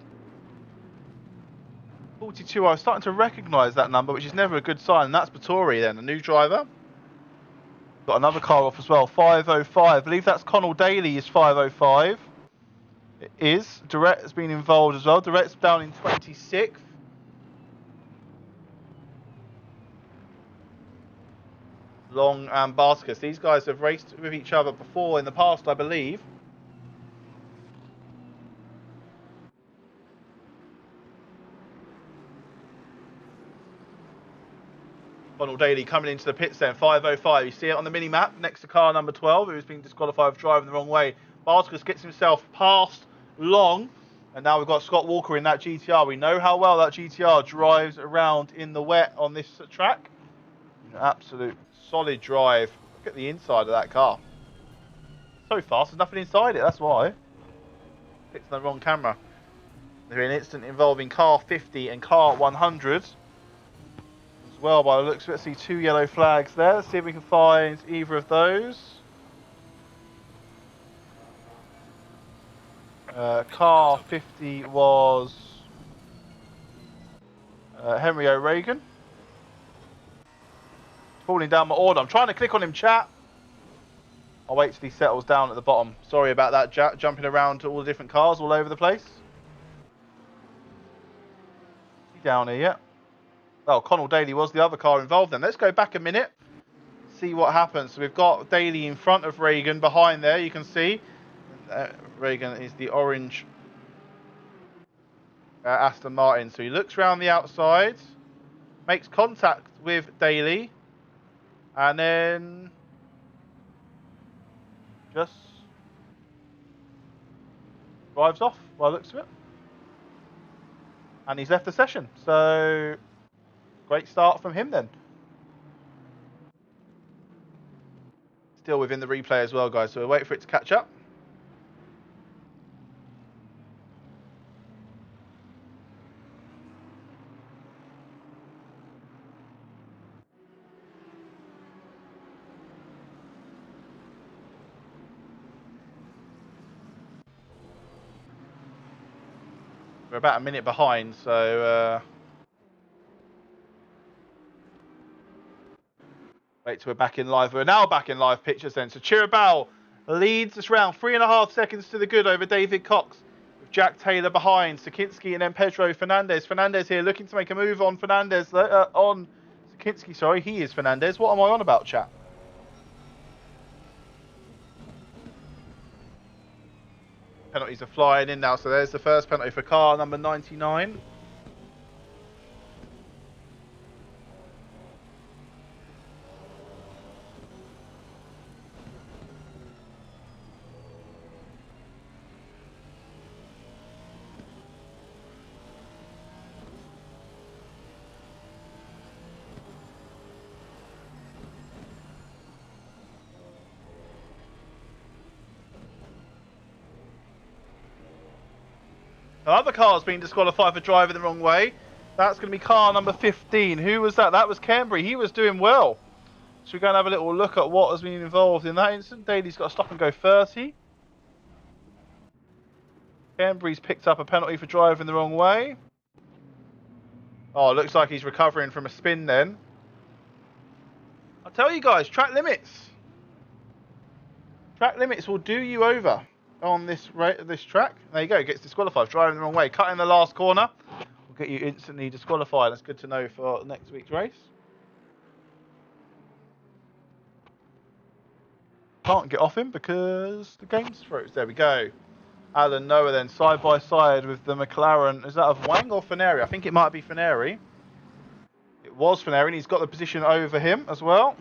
42, I was starting to recognise that number, which is never a good sign. And that's Battori then, a new driver. Got another car off as well, 505. I believe that's Connell Daly is 505. It is. Durrett has been involved as well. Durrett's down in 26th. Long and Bartkus. These guys have raced with each other before in the past, I believe. Donald Daly coming into the pits then, 5:05. You see it on the mini-map next to car number 12, who's been disqualified for driving the wrong way. Bartkus gets himself past Long, and now we've got Scott Walker in that GTR. We know how well that GTR drives around in the wet on this track. Absolute solid drive. Look at the inside of that car. So fast, there's nothing inside it, that's why. Picked the wrong camera. There's an incident involving car 50 and car 100. As well, by the looks of it, see 2 yellow flags there. Let's see if we can find either of those. Car 50 was Henry O'Regan. Falling down my order. I'm trying to click on him, chat. I'll wait till he settles down at the bottom. Sorry about that, Jack. Jumping around to all the different cars all over the place. Is he down here yet? Oh, Connell Daly was the other car involved then. Let's go back a minute. See what happens. So we've got Daly in front of Reagan. Behind there, you can see. Reagan is the orange Aston Martin. So he looks around the outside. Makes contact with Daly. And then just drives off by the looks of it. And he's left the session. So great start from him then. Still within the replay as well, guys. So we'll wait for it to catch up. We're about a minute behind, so wait till we're back in live. We're now back in live pictures then. So Chirabal leads us round 3.5 seconds to the good over David Cox, with Jack Taylor behind, Sakinski and then Pedro Fernandez. Fernandez here looking to make a move on Fernandez, on Sakinski, sorry, he is Fernandez. What am I on about, chat? Penalties are flying in now, so there's the first penalty for car number 99. The other car's been disqualified for driving the wrong way. That's going to be car number 15. Who was that? That was Canberry. He was doing well. So we're going to have a little look at what has been involved in that incident. Daly's got to stop and go 30. Canberry's picked up a penalty for driving the wrong way. Oh, it looks like he's recovering from a spin then. I'll tell you guys, track limits. Track limits will do you over on this track. There you go, gets disqualified, driving the wrong way. Cutting the last corner will get you instantly disqualified. That's good to know for next week's race. Can't get off him because the game's froze. There we go. Alan Noah then side by side with the McLaren. Is that of Wang or Faneri? I think it might be Faneri. It was Faneri, and he's got the position over him as well.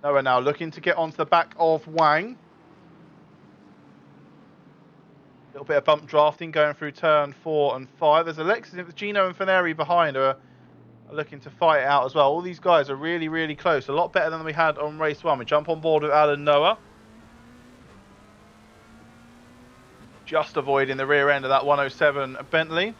Noah now looking to get onto the back of Wang. A little bit of bump drafting going through turn 4 and 5. There's Alexis with Gino and Faneri behind her, are looking to fight it out as well. All these guys are really, really close. A lot better than we had on race 1. We jump on board with Alan Noah. Just avoiding the rear end of that 107 Bentley.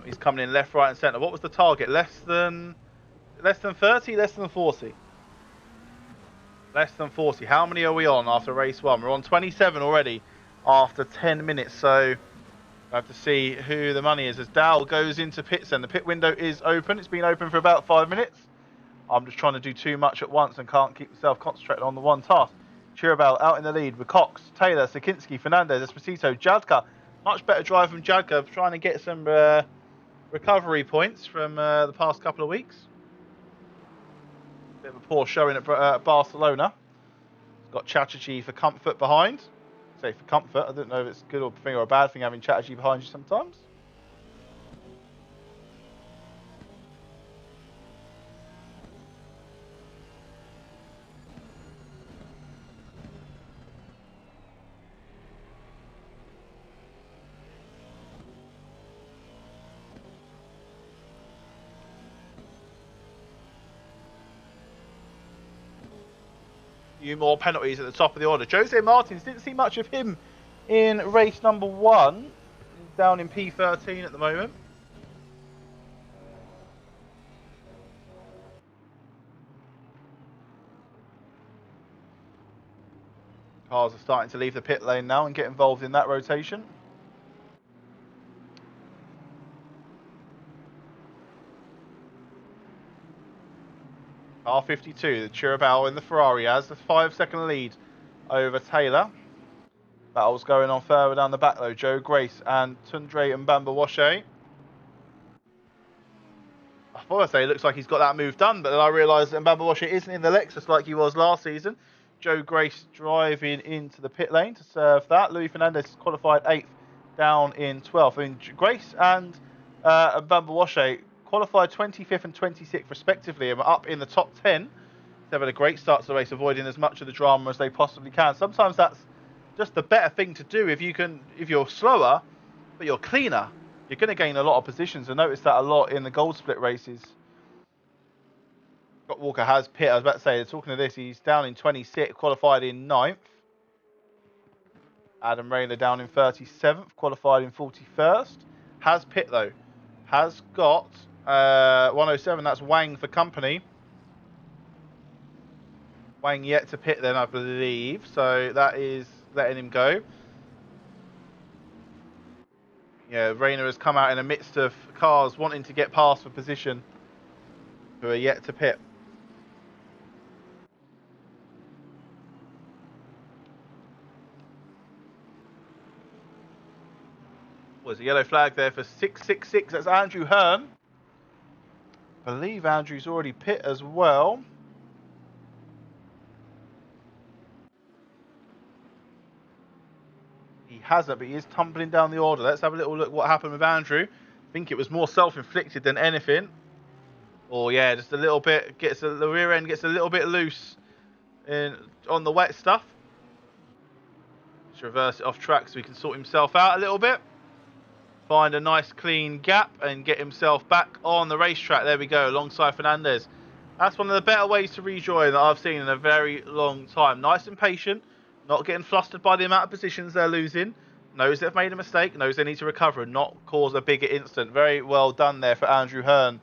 He's coming in left, right and centre. What was the target? Less than 30? Less than 40? Less than 40. How many are we on after race 1? We're on 27 already after 10 minutes. So I have to see who the money is. As Dal goes into pits then. The pit window is open. It's been open for about 5 minutes. I'm just trying to do too much at once and can't keep myself concentrated on the one task. Chirabel out in the lead with Cox, Taylor, Sakinski, Fernandez, Esposito, Jadka. Much better drive from Jadka, trying to get some recovery points from the past couple of weeks. Bit of a poor showing at Barcelona. He's got Chatterjee for comfort behind. Say for comfort, I don't know if it's a good thing or a bad thing having Chatterjee behind you sometimes. Few more penalties at the top of the order. Jose Martins, didn't see much of him in race number 1. He's down in P13 at the moment. Cars are starting to leave the pit lane now and get involved in that rotation. R52, the Chirabal in the Ferrari has the 5-second lead over Taylor. Battle's going on further down the back though. Joe Grace and Tundre and Bamba Washe. I thought I'd say it looks like he's got that move done, but then I realised that Mbamba Washe isn't in the Lexus like he was last season. Joe Grace driving into the pit lane to serve that. Luis Fernandez qualified 8th, down in 12th. I mean, Grace and Mbamba Washe qualified 25th and 26th respectively and were up in the top 10. They've had a great start to the race, avoiding as much of the drama as they possibly can. Sometimes that's just the better thing to do. If you're slower, but you're cleaner, you're going to gain a lot of positions. I noticed that a lot in the gold split races. Scott Walker has pit. I was about to say, talking of this, he's down in 26th, qualified in 9th. Adam Rayner down in 37th, qualified in 41st. Has pit though. Has got 107. That's Wang for company. Wang yet to pit then, I believe. So that is letting him go. Yeah, Rayner has come out in the midst of cars wanting to get past for position who are yet to pit. Was a yellow flag there for 666. That's Andrew Hearn. I believe Andrew's already pit as well. He hasn't, but he is tumbling down the order. Let's have a little look what happened with Andrew. I think it was more self-inflicted than anything. Oh yeah, just a little bit. The rear end gets a little bit loose on the wet stuff. Let's reverse it off track so he can sort himself out a little bit. Find a nice clean gap and get himself back on the racetrack. There we go, alongside Fernandez. That's one of the better ways to rejoin that I've seen in a very long time. Nice and patient, not getting flustered by the amount of positions they're losing. Knows they've made a mistake, knows they need to recover and not cause a bigger incident. Very well done there for Andrew Hearn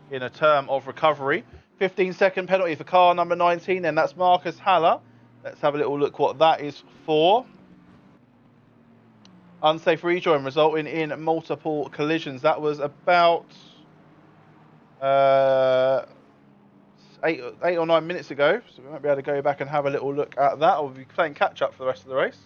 in a term of recovery. 15-second penalty for car number 19 then. That's Marcus Haller. Let's have a little look what that is for. Unsafe rejoin resulting in multiple collisions. That was about 8 or 9 minutes ago. So we might be able to go back and have a little look at that. Or we'll be playing catch up for the rest of the race.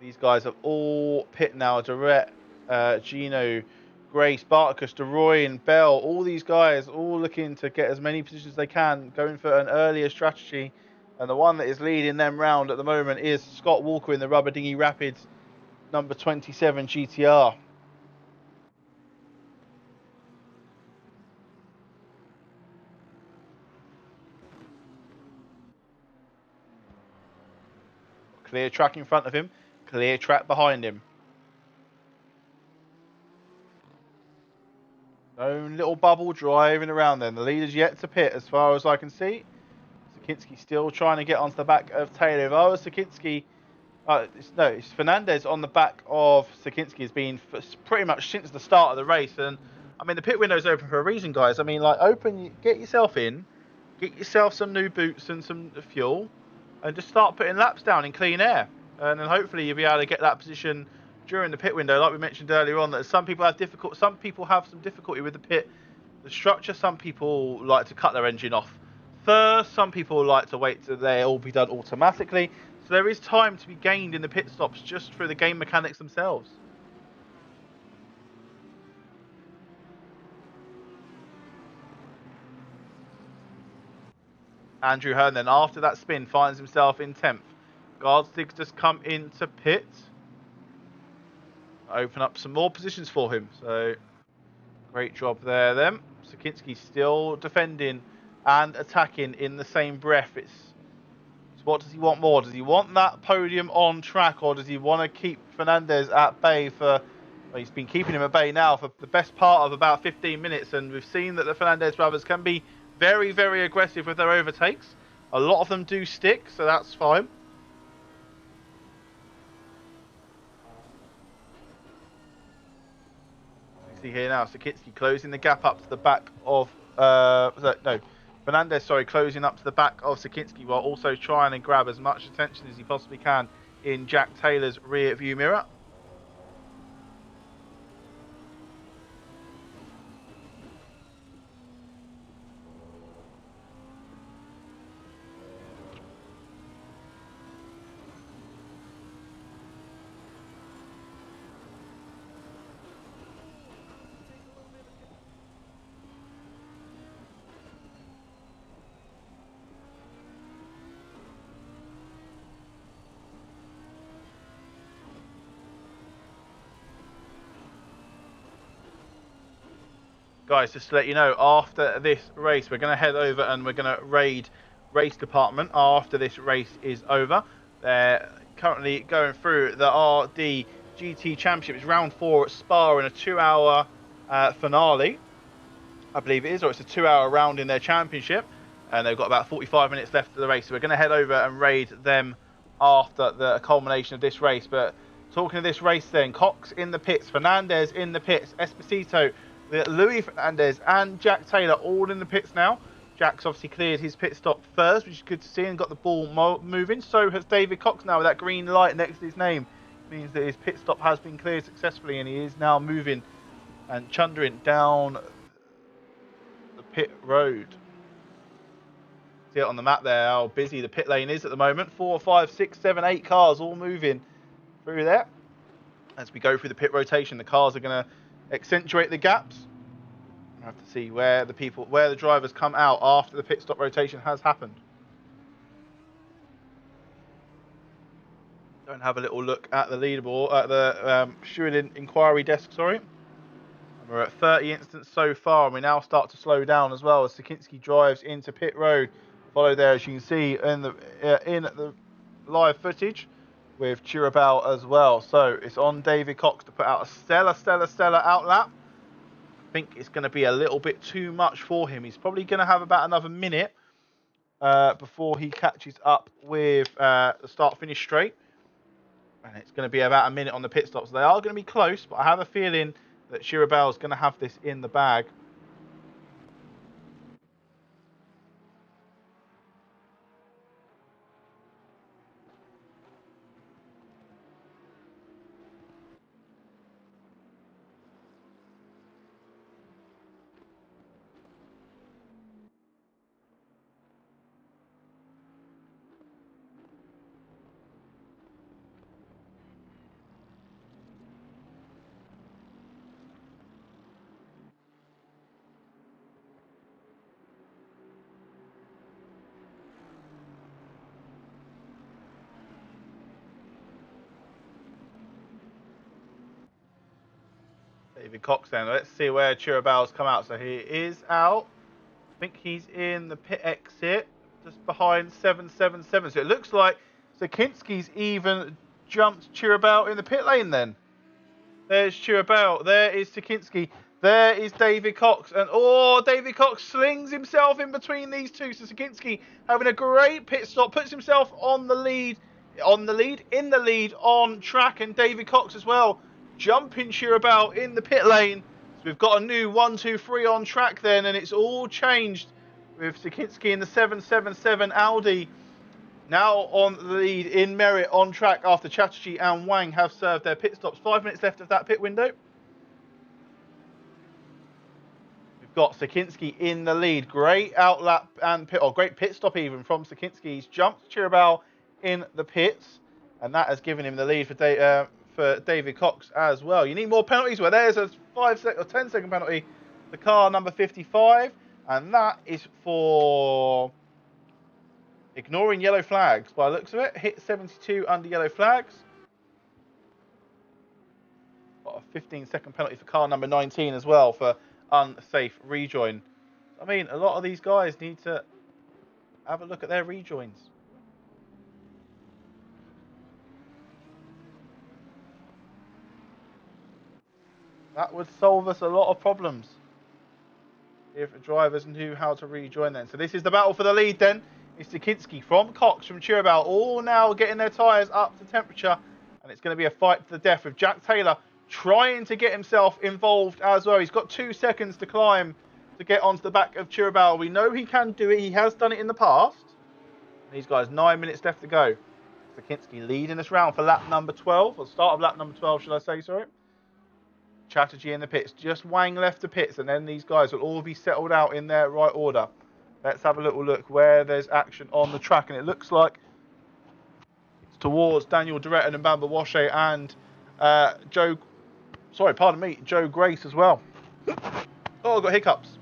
These guys are all pit now. Durrett, Gino, Grace, Bartkus, DeRoy, Bell, all these guys all looking to get as many positions as they can, going for an earlier strategy. And the one that is leading them round at the moment is Scott Walker in the Rubber Dinghy Rapids number 27 GTR. Clear track in front of him, clear track behind him. Own little bubble driving around then. The leader's yet to pit as far as I can see. Sakinski still trying to get onto the back of Taylor. If I was Sakinski, it's Fernandez on the back of Sakinski has been pretty much since the start of the race. And I mean, the pit window's open for a reason, guys. I mean, like, get yourself in, get yourself some new boots and some fuel, and just start putting laps down in clean air. And then hopefully you'll be able to get that position during the pit window, like we mentioned earlier on, that some people have some difficulty with the pit The structure, some people like to cut their engine off first. Some people like to wait till they all be done automatically. So there is time to be gained in the pit stops just through the game mechanics themselves. Andrew Hearn then, after that spin, finds himself in 10th. Guardstig's just come into pit. Open up some more positions for him. So, great job there then. Sakinski still defending and attacking in the same breath. It's what does he want more? Does he want that podium on track, or does he want to keep Fernandez at bay for... Well, he's been keeping him at bay now for the best part of about 15 minutes, and we've seen that the Fernandez brothers can be very, very aggressive with their overtakes. A lot of them do stick, so that's fine. You see here now, Sakinski closing the gap up to the back of... Fernandez, closing up to the back of Sakinski while also trying and grab as much attention as he possibly can in Jack Taylor's rear view mirror. Guys, just to let you know, after this race, we're going to head over and we're going to raid race department after this race is over. They're currently going through the RD GT Championship. It's round 4 at Spa in a 2-hour finale, I believe it is, or it's a 2-hour round in their championship. And they've got about 45 minutes left of the race. So we're going to head over and raid them after the culmination of this race. But talking of this race then, Cox in the pits, Fernandez in the pits, Esposito, Louis Fernandez and Jack Taylor all in the pits now. Jack's obviously cleared his pit stop first, which is good to see, and got the ball moving. So has David Cox now with that green light next to his name. Means that his pit stop has been cleared successfully and he is now moving and chundering down the pit road. See it on the map there how busy the pit lane is at the moment. 4, 5, 6, 7, 8 cars all moving through there. As we go through the pit rotation, the cars are going to accentuate the gaps. I have to see where the drivers come out after the pit stop rotation has happened. Go and have a little look at the leaderboard, at the Sheridan inquiry desk, sorry. And we're at 30 instants so far, and we now start to slow down as well as Sakinski drives into pit road. Followed there, as you can see in the live footage, with Chirabal as well. So it's on David Cox to put out a stellar outlap. I think it's going to be a little bit too much for him. He's probably going to have about another minute before he catches up with the start-finish straight. And it's going to be about a minute on the pit stops. They are going to be close, but I have a feeling that Chirabal is going to have this in the bag. David Cox then. Let's see where Chirabal's come out. So he is out. I think he's in the pit exit just behind 777. So it looks like Sakinski's even jumped Chirabal in the pit lane then. There's Chirabal. There is Sakinski. There is David Cox. And David Cox slings himself in between these two. So Sakinski having a great pit stop, puts himself in the lead on track, and David Cox as well jumping Chirabal in the pit lane. So we've got a new 1, 2, 3 on track then, and it's all changed with Sakinski in the 777 Audi now on the lead in merit on track after Chatterjee and Wang have served their pit stops. 5 minutes left of that pit window. We've We've got Sakinski in the lead. Great outlap and great pit stop even from Sakinski. He's jumped Chirabal in the pits, and that has given him the lead for David Cox as well. You need more penalties. Well, there's a 10-second penalty for car number 55, and that is for ignoring yellow flags by the looks of it. Hit 72 under yellow flags. Got a 15-second penalty for car number 19 as well for unsafe rejoin. I mean, a lot of these guys need to have a look at their rejoins. That would solve us a lot of problems if drivers knew how to rejoin then. So this is the battle for the lead then. It's Sakinski from Cox, from Chirabal, all now getting their tyres up to temperature. And it's going to be a fight to the death with Jack Taylor trying to get himself involved as well. He's got 2 seconds to climb to get onto the back of Chirabal. We know he can do it. He has done it in the past. And these guys, 9 minutes left to go. Sakinski leading us round for lap number 12, or start of lap number 12, should I say, sorry. Chatterjee in the pits. Just Wang left the pits, and then these guys will all be settled out in their right order. Let's have a little look where there's action on the track, and it looks like it's towards Daniel Duretton and Bamba Washe and Joe Grace as well. Oh, I've got hiccups.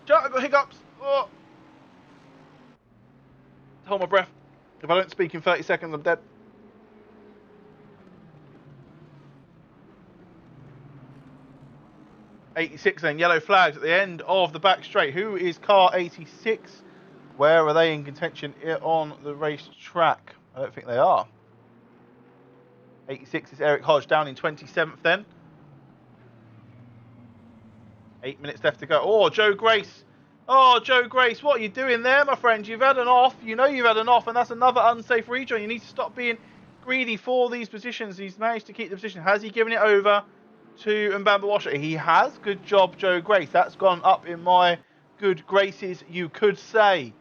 I've got hiccups. Oh. Hold my breath. If I don't speak in 30 seconds, I'm dead. '86 then, yellow flags at the end of the back straight. Who is car 86? Where are they in contention on the race track? I don't think they are. 86 is Eric Hodge down in 27th then. 8 minutes left to go. Oh, Joe Grace. Oh, Joe Grace, what are you doing there, my friend? You've had an off. You know you've had an off, and that's another unsafe rejoin. You need to stop being greedy for these positions. He's managed to keep the position. Has he given it over to Mbamba Washer? He has. Good job, Joe Grace. That's gone up in my good graces, you could say.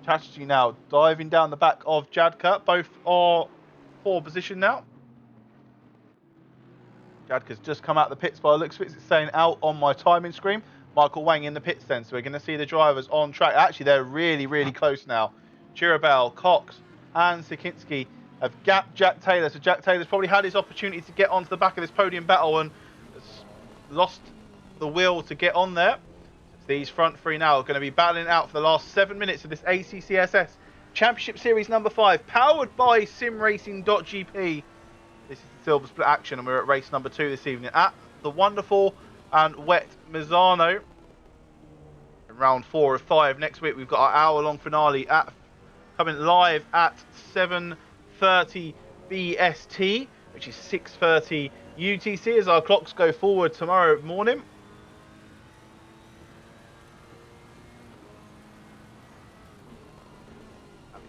Chatterjee now diving down the back of Jadka. Both are pole position now. Jadka's just come out the pits by the looks of it. It's saying out on my timing screen. Michael Wang in the pits then. So we're going to see the drivers on track. Actually, they're really, really close now. Chirabal, Cox and Sakinski have gapped Jack Taylor. So Jack Taylor's probably had his opportunity to get onto the back of this podium battle and has lost the will to get on there. These front three now are going to be battling out for the last 7 minutes of this ACCSS Championship Series number 5, powered by simracing.gp. This is the silver split action, and we're at race number 2 this evening at the wonderful and wet Misano. In round 4 of 5 next week, we've got our hour-long finale coming live at 7:30 BST, which is 6:30 UTC, as our clocks go forward tomorrow morning.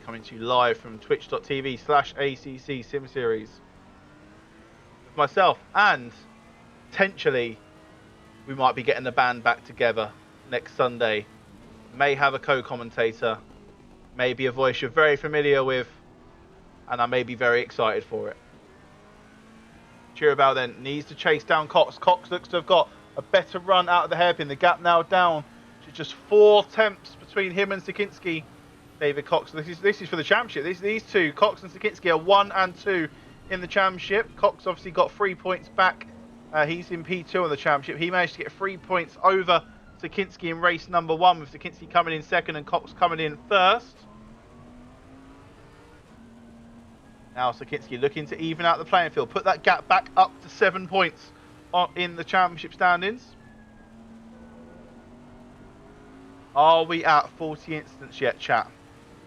Coming to you live from twitch.tv/ACCSimSeries with myself, and potentially we might be getting the band back together next Sunday. May have a co-commentator, maybe a voice you're very familiar with, and I may be very excited for it. Chirabal then needs to chase down Cox. Cox looks to have got a better run out of the hairpin. The gap now down to just 4 tenths between him and Sakinski. David Cox. This is for the championship. These two, Cox and Sakinski, are 1 and 2 in the championship. Cox obviously got 3 points back. He's in P2 on the championship. He managed to get 3 points over Sakinski in race number 1, with Sakinski coming in second and Cox coming in first. Now Sakinski looking to even out the playing field, put that gap back up to 7 points in the championship standings. Are we at 40 incidents yet, chat?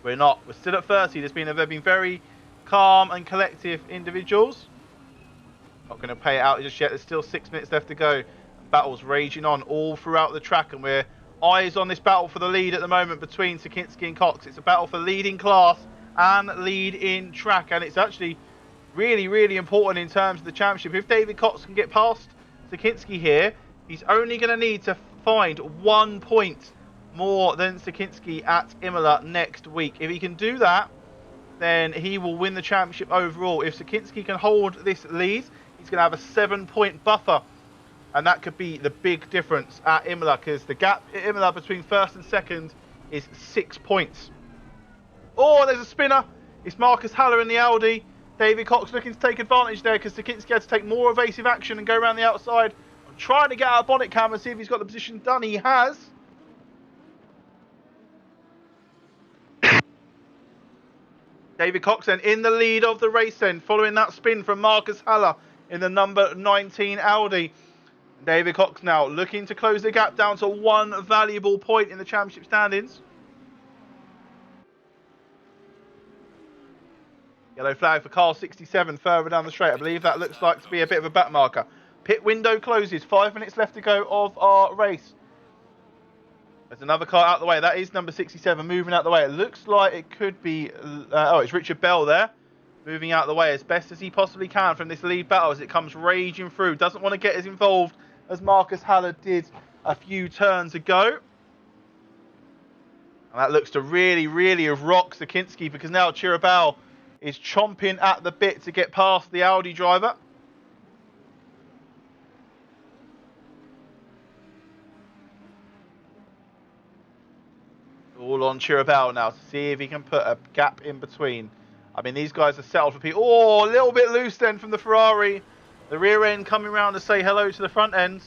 We're not. We're still at 30. They've been very calm and collective individuals. Not going to pay it out just yet. There's still 6 minutes left to go. Battle's raging on all throughout the track, and we're eyes on this battle for the lead at the moment between Sakinski and Cox. It's a battle for lead in class and lead in track, and it's actually really, really important in terms of the championship. If David Cox can get past Sakinski here, he's only going to need to find 1 point more than Sakinski at Imola next week. If he can do that, then he will win the championship overall. If Sakinski can hold this lead, he's going to have a 7-point buffer And that could be the big difference at Imola, because the gap at Imola between first and second is 6 points. Oh, there's a spinner. It's Marcus Haller in the Audi. David Cox looking to take advantage there because Sakinski had to take more evasive action and go around the outside. I'm trying to get out of bonnet cam and see if he's got the position done. He has. David Cox then in the lead of the race then, following that spin from Marcus Haller in the number 19 Audi. David Cox now looking to close the gap down to 1 valuable point in the championship standings. Yellow flag for car 67 further down the straight. I believe that looks like to be a bit of a back marker. Pit window closes. 5 minutes left to go of our race. There's another car out the way. That is number 67 moving out the way. It looks like it could be... oh, it's Richard Bell there. Moving out the way as best as he possibly can from this lead battle as it comes raging through. Doesn't want to get as involved as Marcus Haller did a few turns ago. And that looks to really, really have rocked Sakinski, because now Chirabal is chomping at the bit to get past the Audi driver. All on Chirabal now to see if he can put a gap in between. I mean, these guys are settled for people. Oh, a little bit loose then from the Ferrari. The rear end coming around to say hello to the front end.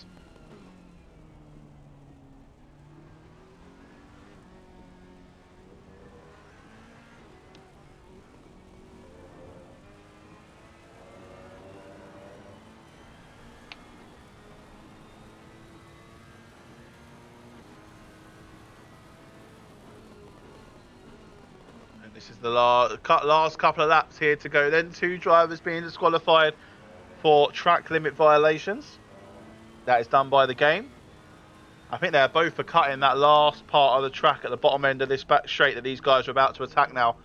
This is the last couple of laps here to go. Then 2 drivers being disqualified for track limit violations. That is done by the game. I think they're both for cutting that last part of the track at the bottom end of this back straight that these guys are about to attack now.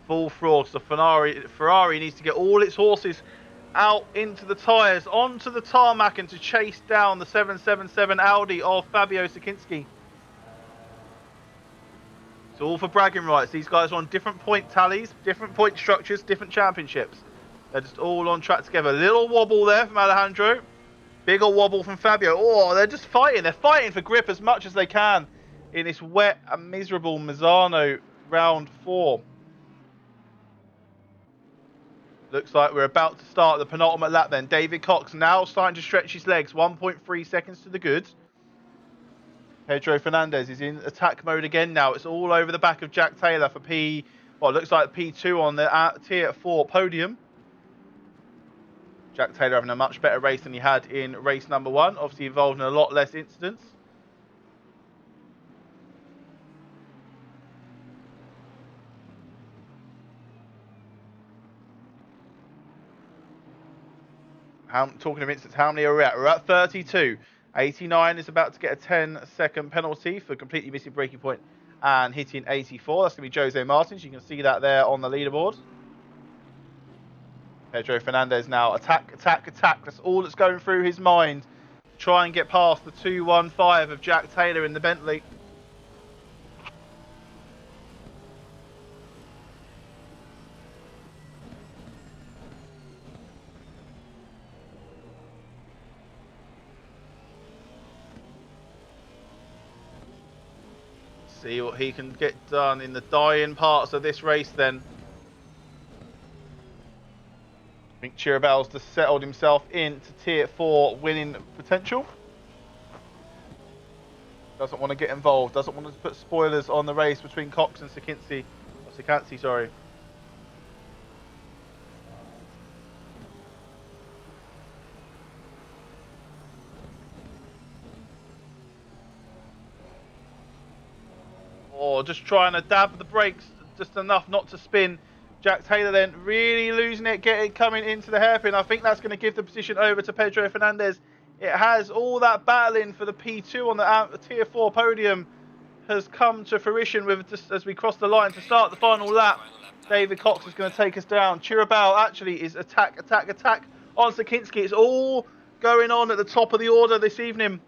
Full throttle. So Ferrari needs to get all its horses out into the tyres, onto the tarmac, and to chase down the 777 Audi of Fabio Sakinski. It's all for bragging rights. These guys are on different point tallies, different point structures, different championships. They're just all on track together. Little wobble there from Alejandro. Bigger wobble from Fabio. Oh, they're just fighting. They're fighting for grip as much as they can in this wet and miserable Misano round 4. Looks like we're about to start the penultimate lap then. David Cox now starting to stretch his legs. 1.3 seconds to the good. Pedro Fernandez is in attack mode again now. It's all over the back of Jack Taylor for it looks like P2 on the tier 4 podium. Jack Taylor having a much better race than he had in race number 1. Obviously involved in a lot less incidents. Talking of incidents, how many are we at? We're at 32. 89 is about to get a 10-second penalty for completely missing braking point and hitting 84. That's going to be Jose Martins. You can see that there on the leaderboard. Pedro Fernandez now. Attack, attack, attack. That's all that's going through his mind. Try and get past the 215 of Jack Taylor in the Bentley. See what he can get done in the dying parts of this race then. I think Chirabal's just settled himself into tier 4 winning potential. Doesn't want to get involved. Doesn't want to put spoilers on the race between Cox and Sakinski, sorry. Or just trying to dab the brakes just enough not to spin. Jack Taylor then really losing it, coming into the hairpin. I think that's going to give the position over to Pedro Fernandez. It has all that battling for the P2 on the tier 4 podium has come to fruition with just as we cross the line to start the final lap. David Cox is going to take us down. Chirabal actually is attack, attack, attack on Sakinski. It's all going on at the top of the order this evening.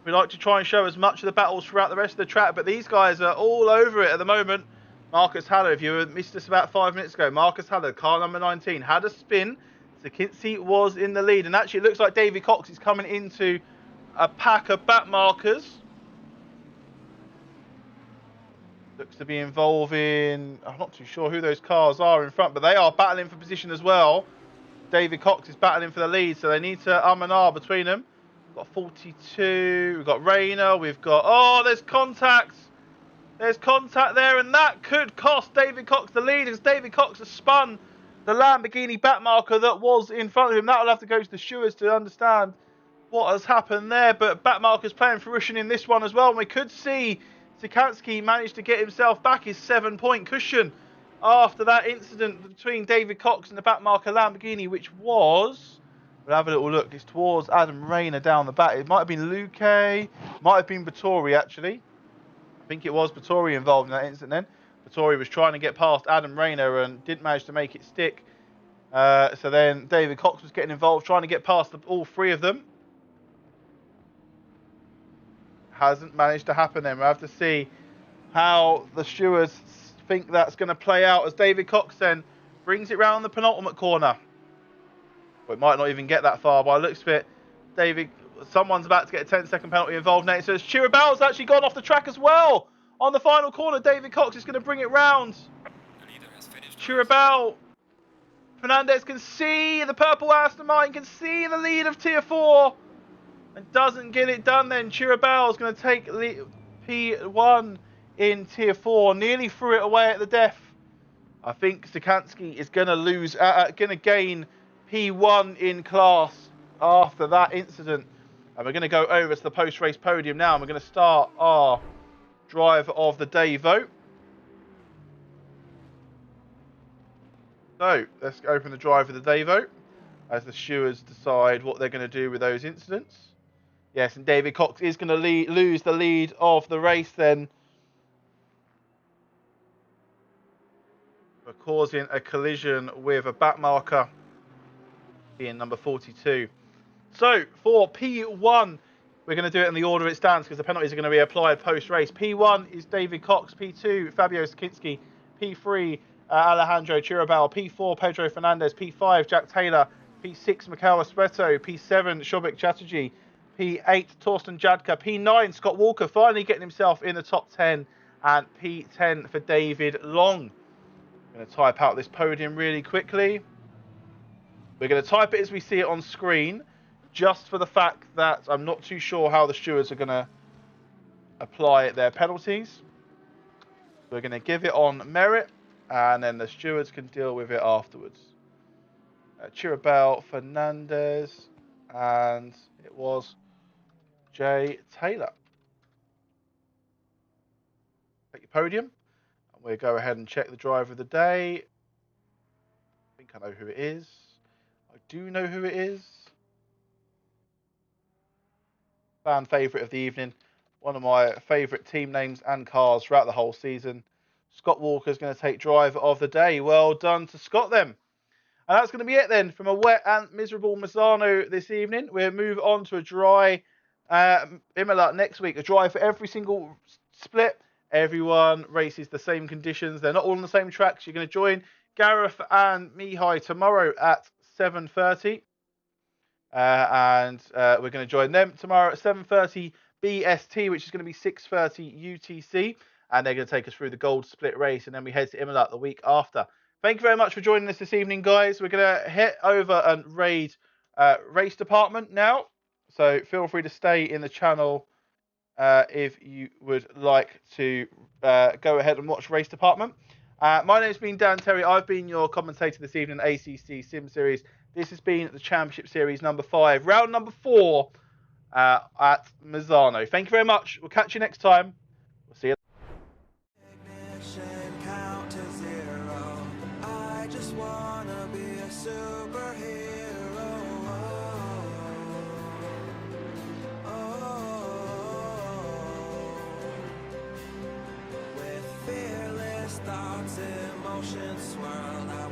We like to try and show as much of the battles throughout the rest of the track, but these guys are all over it at the moment. Marcus Haller, if you missed this about 5 minutes ago, Marcus Haller, car number 19, had a spin. Sakinski was in the lead, and actually it looks like David Cox is coming into a pack of back markers. Looks to be involving, I'm not too sure who those cars are in front, but they are battling for position as well. David Cox is battling for the lead, so they need to and ah between them. We've got 42, we've got Rayner, we've got, oh, there's contact. There's contact there, and that could cost David Cox the lead as David Cox has spun the Lamborghini back marker that was in front of him. That'll have to go to the stewards to understand what has happened there, but back marker's playing fruition in this one as well, and we could see Sikansky manage to get himself back his 7-point cushion after that incident between David Cox and the back marker Lamborghini, which was, we'll have a little look, it's towards Adam Rayner down the back. It might have been Luque, might have been Battori actually. I think it was Battori involved in that incident then. Battori was trying to get past Adam Rayner and didn't manage to make it stick. So then David Cox was getting involved, trying to get past all three of them. Hasn't managed to happen then. We'll have to see how the stewards think that's going to play out as David Cox then brings it round the penultimate corner. Well, it might not even get that far by the looks of it. Someone's about to get a 10-second penalty involved now. So Chiribau's actually gone off the track as well. On the final corner, David Cox is going to bring it round. Chiribau. Fernandez can see the purple Aston Martin, can see the lead of Tier 4. And doesn't get it done then. Chiribau is going to take P1 in Tier 4. Nearly threw it away at the death. I think Sikansky is going to lose, going to gain P1 in class after that incident. And we're going to go over to the post-race podium now. And we're going to start our driver of the day vote. So let's open the driver of the day vote as the stewards decide what they're going to do with those incidents. Yes, and David Cox is going to lose the lead of the race then for causing a collision with a back marker being number 42. So for P1, we're going to do it in the order it stands because the penalties are going to be applied post-race. P1 is David Cox, P2 Fabio Sikansky, P3 Alejandro Chiribau, P4 Pedro Fernandez, P5 Jack Taylor, P6 Mikel Espeto, P7 Shobik Chatterjee, P8 Torsten Jadka, P9 Scott Walker finally getting himself in the top 10, and P10 for David Long. I'm going to type out this podium really quickly. We're going to type it as we see it on screen, just for the fact that I'm not too sure how the stewards are going to apply their penalties. We're going to give it on merit, and then the stewards can deal with it afterwards. Chiribau, Fernandez, and it was Jay Taylor. Take your podium, and we'll go ahead and check the driver of the day. I think I know who it is. I do know who it is. Fan favourite of the evening. One of my favourite team names and cars throughout the whole season. Scott Walker is going to take driver of the day. Well done to Scott then. And that's going to be it then from a wet and miserable Misano this evening. We'll move on to a dry Imola next week. A dry for every single split. Everyone races the same conditions. They're not all on the same tracks. You're going to join Gareth and Mihai tomorrow at 7:30. We're going to join them tomorrow at 7:30 BST, which is going to be 6:30 UTC. And they're going to take us through the gold split race. And then we head to Imola the week after. Thank you very much for joining us this evening, guys. We're going to head over and raid race department now. So feel free to stay in the channel if you would like to go ahead and watch race department. My name's been Dan Terry. I've been your commentator this evening, ACCSimSeries. This has been the Championship Series number 5, round number 4 at Misano. Thank you very much. We'll catch you next time. We'll see you. Count to 0. I just wanna be a superhero. With fearless thoughts, emotions swirl.